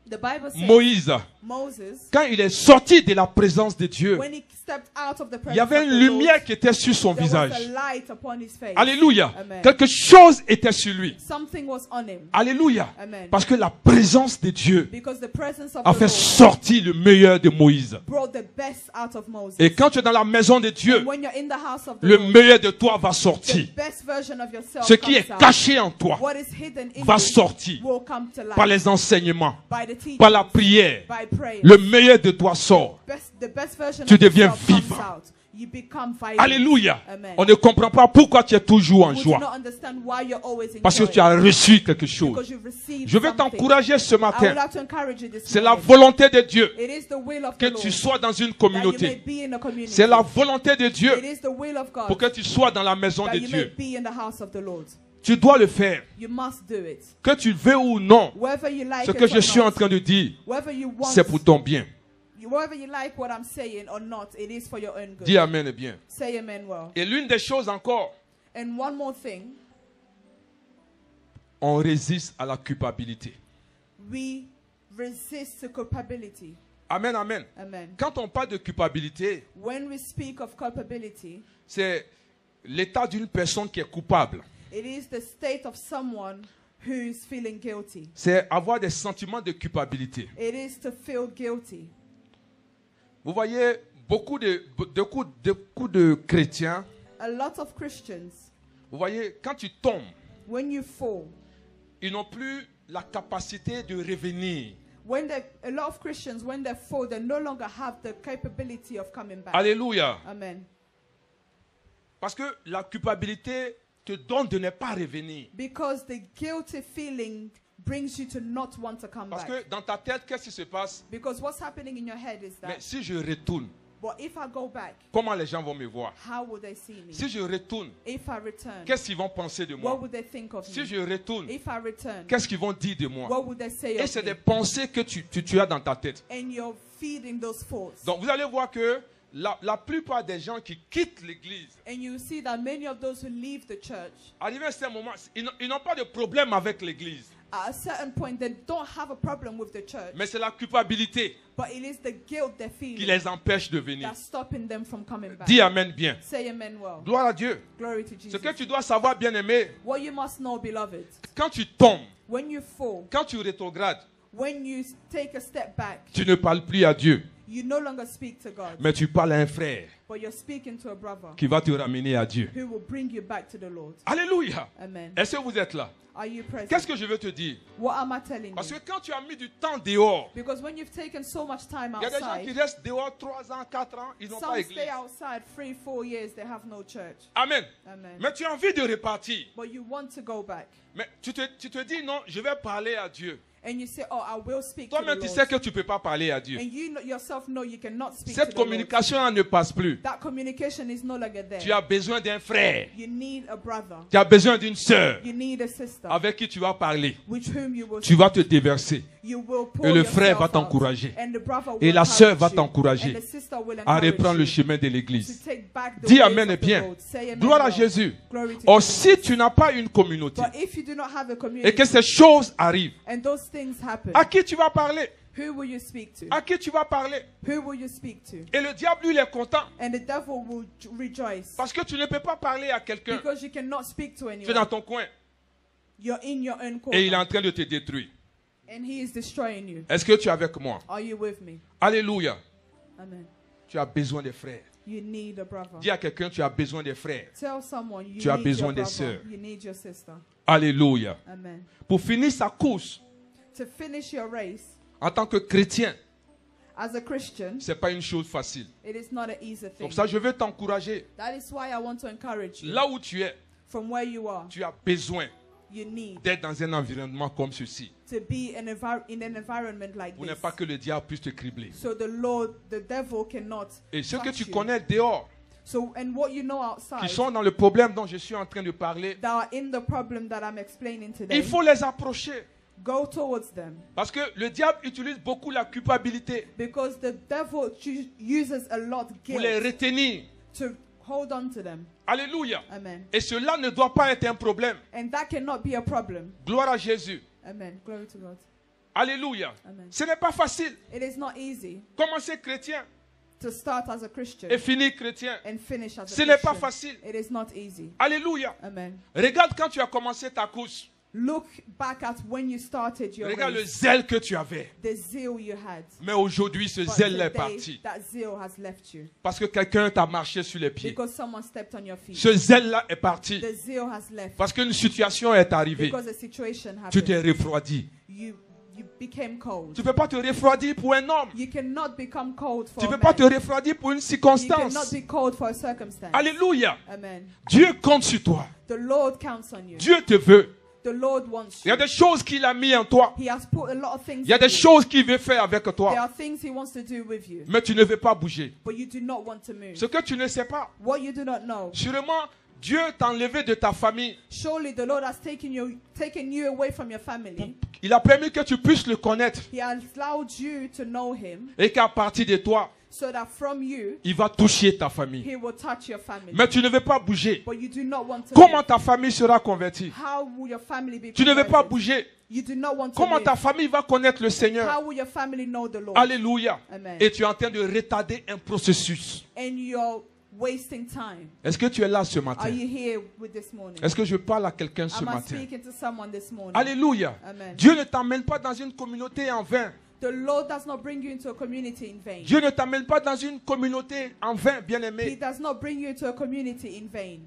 The Bible says Moïse, Moses, quand il est sorti de la présence de Dieu, when he stepped out of the presence il y avait of une the Lord, lumière qui était sur son there visage. was a light upon his face. Alléluia. Amen. Quelque chose était sur lui. Something was on him. Alléluia. Amen. Parce que la présence de Dieu Because the presence of a the fait Lord sortir le meilleur de Moïse. brought the best out of Moses. Et quand tu es dans la maison de Dieu, And when you're in the house of the le Lord, meilleur de toi va the sortir. best version of yourself Ce qui comes est out. caché en toi What is hidden in va you sortir will come to light par les enseignements, by the teaching, par la prière. by prayer. Le meilleur de toi sort. The best version Tu of deviens yourself comes vivant. out. You become vibrant. Alléluia. Amen. On ne comprend pas pourquoi tu es toujours en We do joie. not understand why you're always in Parce que joy. tu as reçu quelque chose. Because you've received Je veux something. t'encourager ce I would matin. like to encourage you this C'est la morning. volonté de Dieu It is the will of que the Lord tu sois dans une that you may communauté. be in a community. C'est la volonté de It Dieu is the will of God pour que tu sois dans la maison that de you may Dieu. be in the house of the Lord. Tu dois le faire. You must do it. Que tu veux ou non, Whether you like ce it que je or suis en not, train de dire, whether you want, c'est pour ton bien. whether you like what I'm saying or not, it is for your own good. Dis Amen et bien. Say amen well. Et l'une des choses encore, And one more thing, on résiste à la culpabilité. we resist the culpability. Amen, amen. Amen. Quand on parle de culpabilité, When we speak of culpability, c'est l'état d'une personne qui est coupable. it is the state of someone who is feeling guilty. C'est avoir des sentiments de culpabilité. It is to feel guilty. Vous voyez, beaucoup de chrétiens, A lot of Christians, vous Vous voyez, quand tu tombes, when you fall, ils n'ont plus la capacité de revenir. a lot of Christians, when they fall, they no longer have the capability of coming back. Alléluia. Amen. Parce que la culpabilité te donne de ne pas revenir. Because the guilty feeling brings you to not want to come Parce back. que dans ta tête, qu'est-ce qui se passe? Because what's happening in your head is Mais that, si je retourne, but if I go back, comment les gens vont me voir? how will they see me? Si je retourne, If I return, qu'est-ce qu'ils vont penser de what moi? would they think of Si me? je retourne, If I return, qu'est-ce qu'ils vont dire de moi? what would they say Et of c'est des me? pensées que tu as dans ta tête. And you're feeding those thoughts. Donc vous allez voir que la plupart des gens qui quittent l'église, And you see that many of those who leave the church, arrivé à ce moment, ils n'ont pas de problème avec l'église. at a certain point, they don't have a problem with the church. Mais c'est la culpabilité But it is the guilt they're qui feeling les empêche de venir. that's stopping them from coming back. Dis Amen bien. Say amen well. Gloire à Dieu. Glory to Ce Jesus. que tu dois savoir, bien-aimé, What you must know, beloved, quand tu tombes, when you fall, quand tu rétrogrades, when you take a step back, tu ne parles plus à Dieu, you no longer speak to God, mais tu parles à un frère but you're speaking to a brother qui va te ramener à Dieu. who will bring you back to the Lord. Alléluia. Amen. Est-ce que vous êtes là? Are you present? Qu'est-ce que je veux te dire? What am I telling Parce you? que quand tu as mis du temps dehors, Because when you've taken so much time il y a des gens qui outside, restent dehors 3 ans, 4 ans, ils n'ont some pas église. stay outside 3-4 years, they have no church. Amen. Amen. Mais tu as envie de repartir. But you want to go back. Mais tu te dis non, je vais parler à Dieu. And you say, oh, I will speak to the Toi-même, tu Lord. sais que tu ne peux pas parler à Dieu. And yourself know you cannot speak Cette to the Lord. communication ne passe plus. That communication is no longer there. Tu as besoin d'un frère. You need a brother. Tu as besoin d'une sœur You need a sister avec qui tu vas parler. with whom you will Tu vas te déverser. You will pour Et le frère yourself va out. t'encourager. And the brother Et will la sœur encourage va you. t'encourager And the sister will à encourage reprendre le you chemin de to l'église. take back the Dis ways Amen of et the bien. Lord. Say amen Gloire à well. Jésus. Glory to Or Jesus. si tu n'as pas une communauté But if you do not have a et community que ces choses arrivent, and those things happen, à qui tu vas parler? who will you speak to? À qui tu vas parler? Who will you speak to? Et le diable, lui, il est content And the devil will rejoice parce que tu ne peux pas parler à quelqu'un. because you cannot speak to Tu es dans anyone. ton coin You're in your own et il est corner en train de te détruire. and he is destroying you. Est-ce que tu es avec moi? Are you with me? Alléluia. Amen. Tu as besoin des frères. You need a brother. Dis à quelqu'un, tu as besoin des frères. Tell someone you Tu as need besoin your des brother. sœurs. You need your sister. Alléluia. Amen. Pour finir sa course, To finish your race en tant que chrétien, as a Christian, ce n'est pas une chose facile. it is not an easy thing. Comme ça, je veux t'encourager. That is why I want to encourage you. Là où tu es, From where you are, tu as besoin you need d'être dans un environnement comme ceci. to be in an environment like Pour ne this. pas que le diable puisse te cribler. So the devil cannot Et ceux que touch tu you. connais dehors, So, and what you know qui outside sont dans le problème dont je suis en train de parler, that are in the problem that I'm explaining today, il faut les approcher. go towards them. Parce que le diable utilise beaucoup la culpabilité Because the devil uses a lot pour les guilt retenir. to hold on to them. Alléluia. Amen. Et cela ne doit pas être un problème. And that cannot be a problem. Gloire à Jésus. Amen. Glory to God. Alléluia. Amen. Ce n'est pas facile. It is not easy Commencer chrétien to start as a Christian et finir chrétien. and finish as a Ce n'est pas Christian. facile. It is not easy. Alléluia. Amen. Regarde quand tu as commencé ta course. Look back at when you started your Regarde le race, zèle que tu avais. the zeal you had. Mais aujourd'hui, ce But zèle est today, parti. that zeal has left you Parce que quelqu'un t'a marché sur les pieds. because someone stepped on your feet. Ce zèle-là est parti. The zeal has left Parce qu'une situation est arrivée. because a situation Tu t'es happened. refroidi. You became cold. Tu ne peux pas te refroidir pour un homme. You cannot become cold for Tu ne a peux pas te man. refroidir pour une You circonstance. cannot be cold for a circumstance. Alléluia. Amen. Dieu compte sur toi. The Lord counts on you. Dieu te veut. The Lord wants Il y a you. des choses qu'il a mis en toi. He has put a lot of things Il y a in des you. choses qu'il veut faire avec There toi. are things He wants to do with you, Mais tu ne veux pas bouger. but you do not want to move. Ce que tu ne sais pas. What you do not know. Sûrement, Dieu t'a enlevé de ta famille. Surely the Lord has taken you away from your family. Il a permis que tu puisses le connaître. He has allowed you to know Him Et qu'à partir de toi, so that from you, il va toucher ta famille. He will touch your family. Mais tu ne veux pas bouger. But you do not want to Comment move. ta famille sera convertie? How will your family be Tu ne veux pas converted? bouger. You do not want to Comment move. ta famille va connaître le Seigneur? How will your family know the Lord? Alléluia. Amen. Et tu es en train de retarder un processus. And you're wasting time. Est-ce que tu es là ce Are matin? you here with this morning? Est-ce que je parle à quelqu'un ce Am I matin? speaking to someone this morning? Alléluia. Amen. Dieu ne t'emmène pas dans une communauté en vain. The Lord does not bring you into a community in vain. Dieu ne t'emmène pas dans une communauté en vain, He bien-aimé. does not bring you into a community in vain.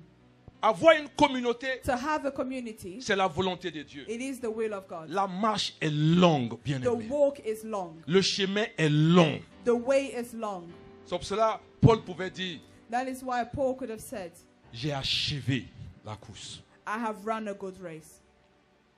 Avoir une communauté, To have a community, c'est la volonté de Dieu. it is the will of God. La marche est longue, bien The aimé. walk is long. Le chemin est long. The way is long. C'est pour cela Paul pouvait dire, That is why Paul could have said, j'ai achevé la course. I have run a good race.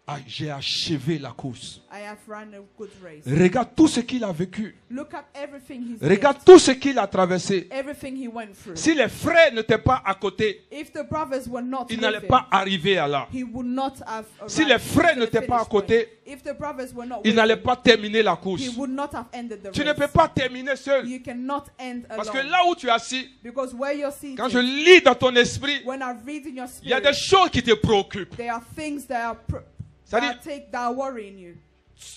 Ah, j'ai achevé la course. I have run a good race. Regarde tout ce qu'il a vécu. Look at everything he's Regarde lived, tout ce qu'il a traversé. everything he went through. Si les frères n'étaient pas à côté, If the brothers were not il n'allait living, pas arriver à là. he would not have Si les arrived frères to the n'étaient pas à finish côté, point. If the brothers were not il with n'allait him, pas terminer la he course. would not have ended the Tu ne race. peux pas terminer seul. You cannot end Parce que alone. là où tu es assis, Because where you're seated, quand je lis dans ton esprit, when I read in your il y a des spirit, choses qui te préoccupent. there are things that are, C'est-à-dire, that are worrying you.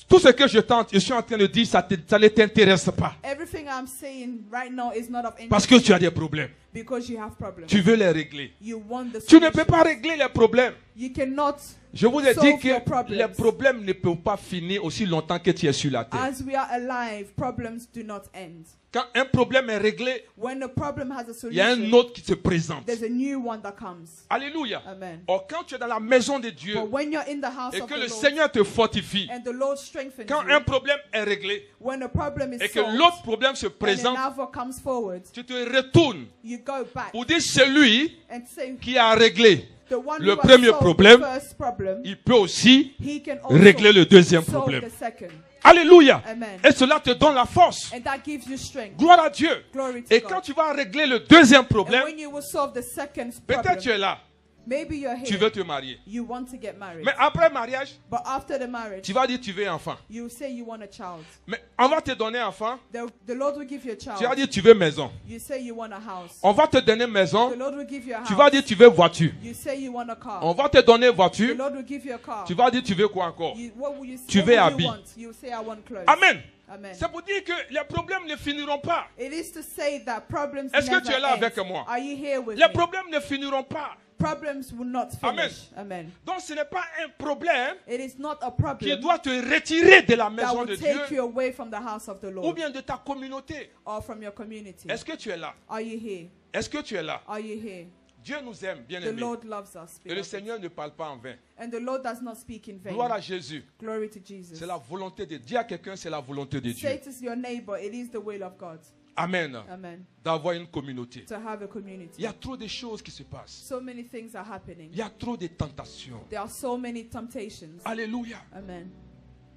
tout ce que je suis en train de dire, ça ne t'intéresse pas. Everything I'm saying right now is not of Parce interest que tu as des problèmes. because you have problems. Tu veux les régler. You want the Tu ne solution. peux pas régler les problèmes. You cannot. Je vous ai dit Solve que your problems. les problèmes ne peuvent pas finir aussi longtemps que tu es sur la terre. As we are alive, problems do not end. Quand un problème est réglé, When a problem has a il y a un solution, autre qui se présente. there's a new one that comes. Alléluia. Amen. Or, quand tu es dans la maison de Dieu But when you're in the house et of que the le Lord Seigneur te fortifie, and the Lord strengthens quand you, un problème est réglé when a problem is et que solved l'autre problème se and présente, another comes forward, tu te retournes you go back pour dire celui and say, qui a réglé, the one le who has premier solved problème, the first problem, il peut aussi he can also régler le deuxième solve problème. the second. Alléluia. Amen. Et cela te donne la force. And that gives you strength. Gloire à Dieu. Glory to Et God. quand tu vas régler le deuxième And problème, when you will solve the second peut-être tu problem, es là, maybe you're tu here, veux te marier. you want to get married. Mais après mariage, But after the marriage, tu vas dire tu veux un enfant. you say you want a child. Mais on va te donner un enfant, The Lord will give you a tu vas child. dire tu veux maison. You say you want a house. On va te donner The maison, Lord will give you a tu vas house. dire tu veux voiture. You say you want a car. On va te donner The voiture, Lord will give you a car. tu vas dire tu veux quoi encore. What will you, Tu what veux will habit. you want? You say I want clothes. Amen. Amen. C'est pour dire que les problèmes ne finiront pas. It is to say that problems Est-ce que never tu es là end. avec moi? Are you here with Les me? problèmes ne finiront pas. Problems will not Amen. finish. Amen. Donc ce n'est pas un problème It is not a qui problem doit te retirer de la that maison will de take Dieu you away from the house of the ou Lord bien de ta communauté. or from your community. Est-ce que tu es là? Are you here? Est-ce que tu es là? Are you here? Dieu nous aime, bien The aimé. Lord loves us. Et le beloved. Seigneur ne parle pas en vain. And the Lord does not speak in vain. Gloire à Jésus. Glory to Jesus. C'est la volonté de Dieu. Dis à quelqu'un, c'est la volonté de Dieu. Say to your neighbor, it is the will of God. Amen. Amen. D'avoir une communauté. To have a Il community. y a trop de choses qui se passent. So many things are happening. Il y a trop de tentations. There are so many temptations. Alléluia. Amen.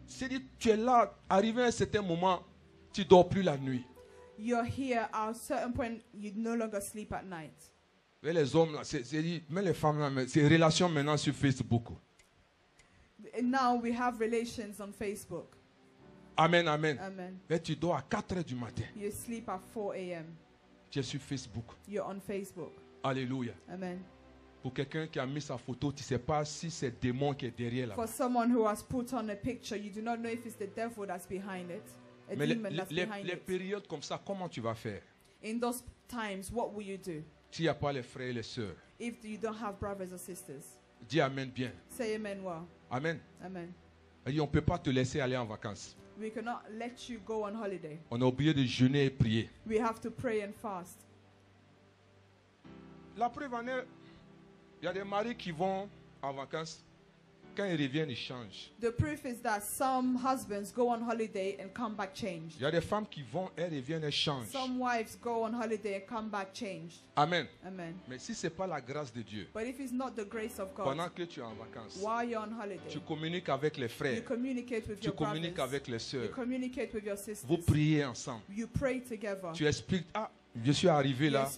C'est-à-dire, tu es là, arrivé à un certain moment, tu ne dors plus la nuit. You're here at a certain point, you no longer sleep at night. Mais les hommes, là, mais les femmes, là, c'est relations maintenant sur Facebook. And now we have relations on Facebook. Amen, amen. Amen. Mais tu dors à 4 heures du matin. You sleep at 4 a.m. Tu es sur Facebook. You're on Facebook. Alléluia. Amen. Pour quelqu'un qui a mis sa photo, tu ne sais pas si c'est le démon qui est derrière là. For someone who has put on a picture, you do not know if it's the devil that's behind it, a Mais demon that's behind les it. périodes comme ça, comment tu vas faire? In those times, what will you do S'il n'y a pas les frères et les sœurs. if you don't have brothers or sisters? Dis Amen bien. Say amen well. Amen. Amen. Et on ne peut pas te laisser aller en vacances. We cannot let you go on holiday. On a oublié de jeûner et prier. We have to pray and fast. La preuve en est, il y a des maris qui vont en vacances. Quand ils reviennent, ils changent. The proof is that some husbands go on holiday and come back changed. Il y a des femmes qui vont, elles reviennent, elles changent. Some wives go on holiday and come back changed. Amen. Amen. Mais si ce n'est pas la grâce de Dieu, But if it's not the grace of God, pendant que tu es en vacances, while you're on holiday, tu communiques avec les you frères, communicate with tu your communiques brothers, avec les you sœurs, communicate with your sisters, vous priez ensemble. you pray together, Tu expliques, ah, je suis arrivé you là,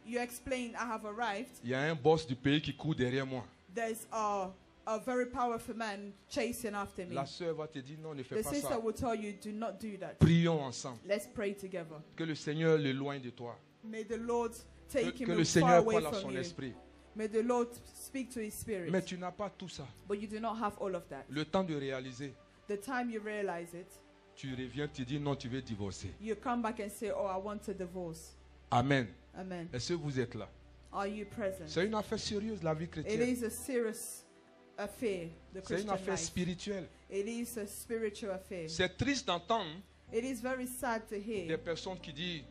you explain, I have arrived, il y a un boss du pays qui court derrière moi. there's a very powerful man chasing after me. La sœur va te dire, non, ne The fais pas sister ça. will tell you, do not do that. Prions ensemble. Let's pray together. Que le Seigneur l'éloigne de toi. May the Lord take Que him le far Seigneur away parle à from son you. esprit. May the Lord speak to his spirit. Mais tu n'as pas tout ça. But you do not have all of that. Le temps de réaliser, The time you realize it, tu reviens, tu dis non, tu veux divorcer. you come back and say, oh, I want a divorce. Amen. Amen. Est-ce que vous êtes là? Are you present? C'est une affaire sérieuse, la vie It chrétienne. is a serious affair, the C'est une Christian affaire life. spirituelle. It is a spiritual affair. C'est triste d'entendre It is very sad to des hear personnes qui disent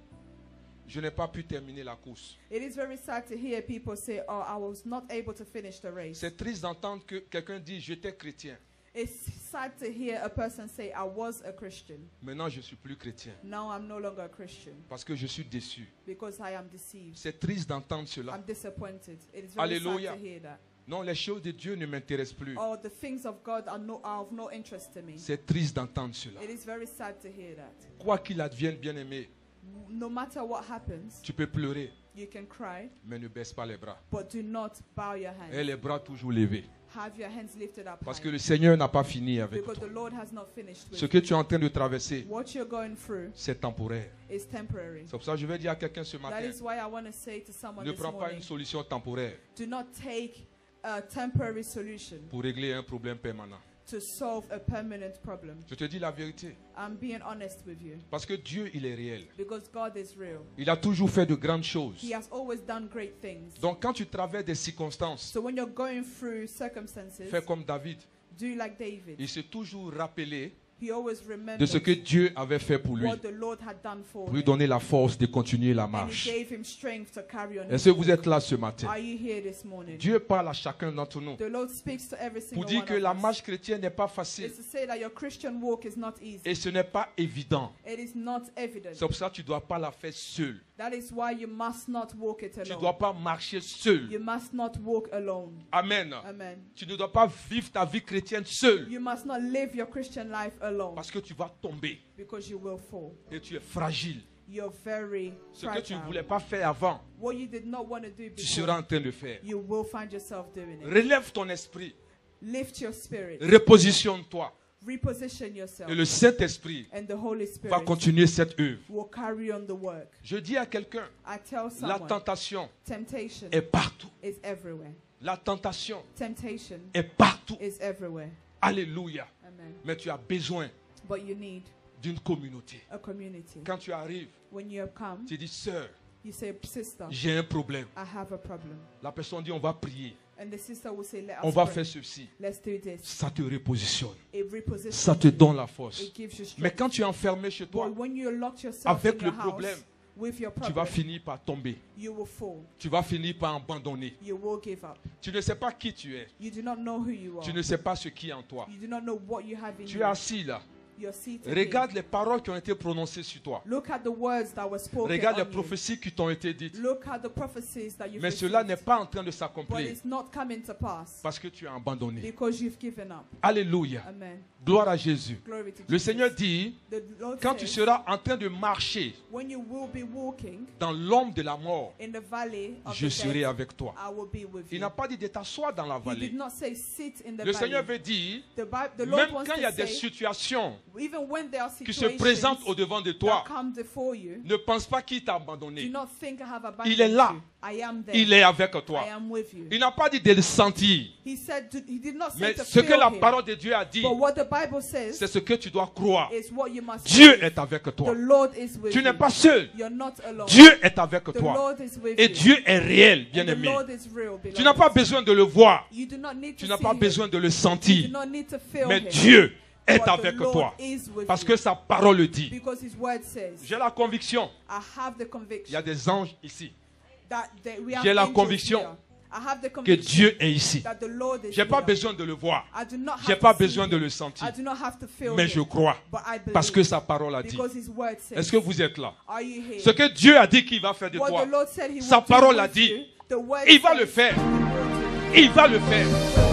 je n'ai pas pu terminer la course. It is very sad to hear people say, oh, I was not able to finish the race. C'est triste d'entendre que quelqu'un dit, j'étais chrétien. It's sad to hear a person say, I was a Christian. Maintenant, je ne suis plus chrétien. Now I'm no longer a Christian Parce que je suis déçu. because I am deceived. C'est triste d'entendre cela. I'm disappointed. It is very Alléluia. sad to hear that. Non, les choses de Dieu ne m'intéressent plus. Oh, the things of God are of no interest to me. C'est triste d'entendre cela. It is very sad to hear that. Quoi qu'il advienne, bien-aimé, No matter what happens, tu peux pleurer, you can cry, mais ne baisse pas les bras. but do not bow your Et hands. les bras toujours levés. Have your hands lifted up Parce high. que le Seigneur n'a pas fini avec Because toi. the Lord has not finished with Ce que you. tu es en train de traverser, What you're going through c'est temporaire. is temporary. C'est pour ça que je vais dire à quelqu'un ce That matin, is why I want to say to someone ne this prends pas morning, une solution temporaire do not take a temporary solution pour régler un problème permanent. to solve a permanent problem. Je te dis la vérité. I'm being honest with you Parce que Dieu, il est réel. because God is real. Il a toujours fait de grandes choses. He has always done great things. Donc quand tu traverses des circonstances, So when you're going through circumstances, fais comme David. do like David. Il s'est toujours rappelé He always de remembered ce que Dieu avait fait pour lui. what the Lord had done for Pour lui him. donner la force de continuer la And he marche. gave him strength to carry on. Est-ce que vous êtes là ce matin? Are you here this morning? Dieu parle à chacun d'entre nous The Lord speaks to every single pour dire one que of la us. marche chrétienne n'est pas facile. It's to say that your Christian walk is not easy. Et ce n'est pas évident. It is not evident. C'est pour ça que tu ne dois pas la faire seul. That is why you must not walk it Tu ne alone. dois pas marcher seul. You must not walk alone. Amen. Amen. Tu ne dois pas vivre ta vie chrétienne seul. You must not live your Christian life alone Parce que tu vas tomber. because you will fall. Et tu es fragile. You're very Ce que tu ne fragile. voulais pas faire avant, What you did not want to do tu seras before, en train de faire. you will find yourself doing it. Relève ton esprit. Lift your spirit. Repositionne-toi. Reposition yourself. Et le Saint-Esprit And the Holy va Spirit continuer cette œuvre. will carry on the work. Je dis à quelqu'un, I tell la someone, tentation temptation est partout. is everywhere. La tentation Temptation est partout. is everywhere. Alléluia. Amen. Mais tu as besoin But you need d'une communauté. a community. Quand tu arrives, When you have come, tu dis, sœur, you say, sister, j'ai un problème. I have a problem. La personne dit, on va prier. And the sister will say, let On us va pray. faire ceci. Let's do this. Ça te repositionne. It repositions Ça te you. donne la force. It gives you Mais strength. quand tu es enfermé chez toi, But when you lock yourself avec in le your house problème, with your tu problem, vas finir par tomber. you will fall. Tu vas finir par abandonner. You will give up. Tu ne sais pas qui tu es. You do not know who you are. Tu ne sais pas ce qui est en toi. You do not know what you have in Tu es you. assis là. You're seated Regarde les paroles qui ont été prononcées sur toi. here. Look at the words that were spoken Regarde les on you. prophéties qui t'ont été dites. Look at the prophecies that you've Mais cela n'est received. pas en train de But s'accomplir it's not coming to pass parce que tu as abandonné. because you've given up. Alléluia. Amen. Gloire à Jésus. Glory to Le Jesus. Seigneur dit, The Lord quand tu says, seras en train de marcher when you will be walking dans l'ombre de la mort, in the valley of je the serai death, avec toi. I will be with Il you. n'a pas dit de t'asseoir dans la He vallée. did not say sit in the Le valley. Seigneur veut dire, The Lord même wants quand il y a to des say, situations even when there are qui se situations présentent au devant de toi, that come before you, ne pense pas qu'il t'a do abandonné. not think I have abandoned Il est là. you. I am there. Il est avec toi. I am with you. Il n'a pas dit de le sentir. He said he did not say Mais to ce que feel la him. parole de Dieu a dit, But what the Bible says c'est ce que tu dois croire. is what you must Dieu believe. est avec The toi. Lord is with Tu you. n'es pas seul. You're not alone. Dieu est avec The toi. Lord is with Et you. Dieu est réel, And the bien-aimé. Lord is real, Tu n'as pas beloved. besoin de le voir. You do not need Tu to n'as see pas him. besoin de le You do sentir. not need to feel Mais him. Dieu est But the avec Lord toi. is with Parce you. que sa parole le dit. Because his word says, J'ai la conviction. I have the Il y a conviction des anges ici. that we have J'ai la angels conviction here. I have the Que conviction Dieu est ici. that the Lord is J'ai pas here. besoin de le voir. I do not J'ai have pas to see besoin de him. le sentir. I do not have to feel Mais him. je crois. But I believe. Parce que sa parole a dit. Because his word says. Est-ce que vous êtes là? Are you here? Ce que Dieu a dit qu'il va faire de What toi, the Lord said he sa would do parole a with dit, you, the word il va says le faire. he will do. Il va le faire. He will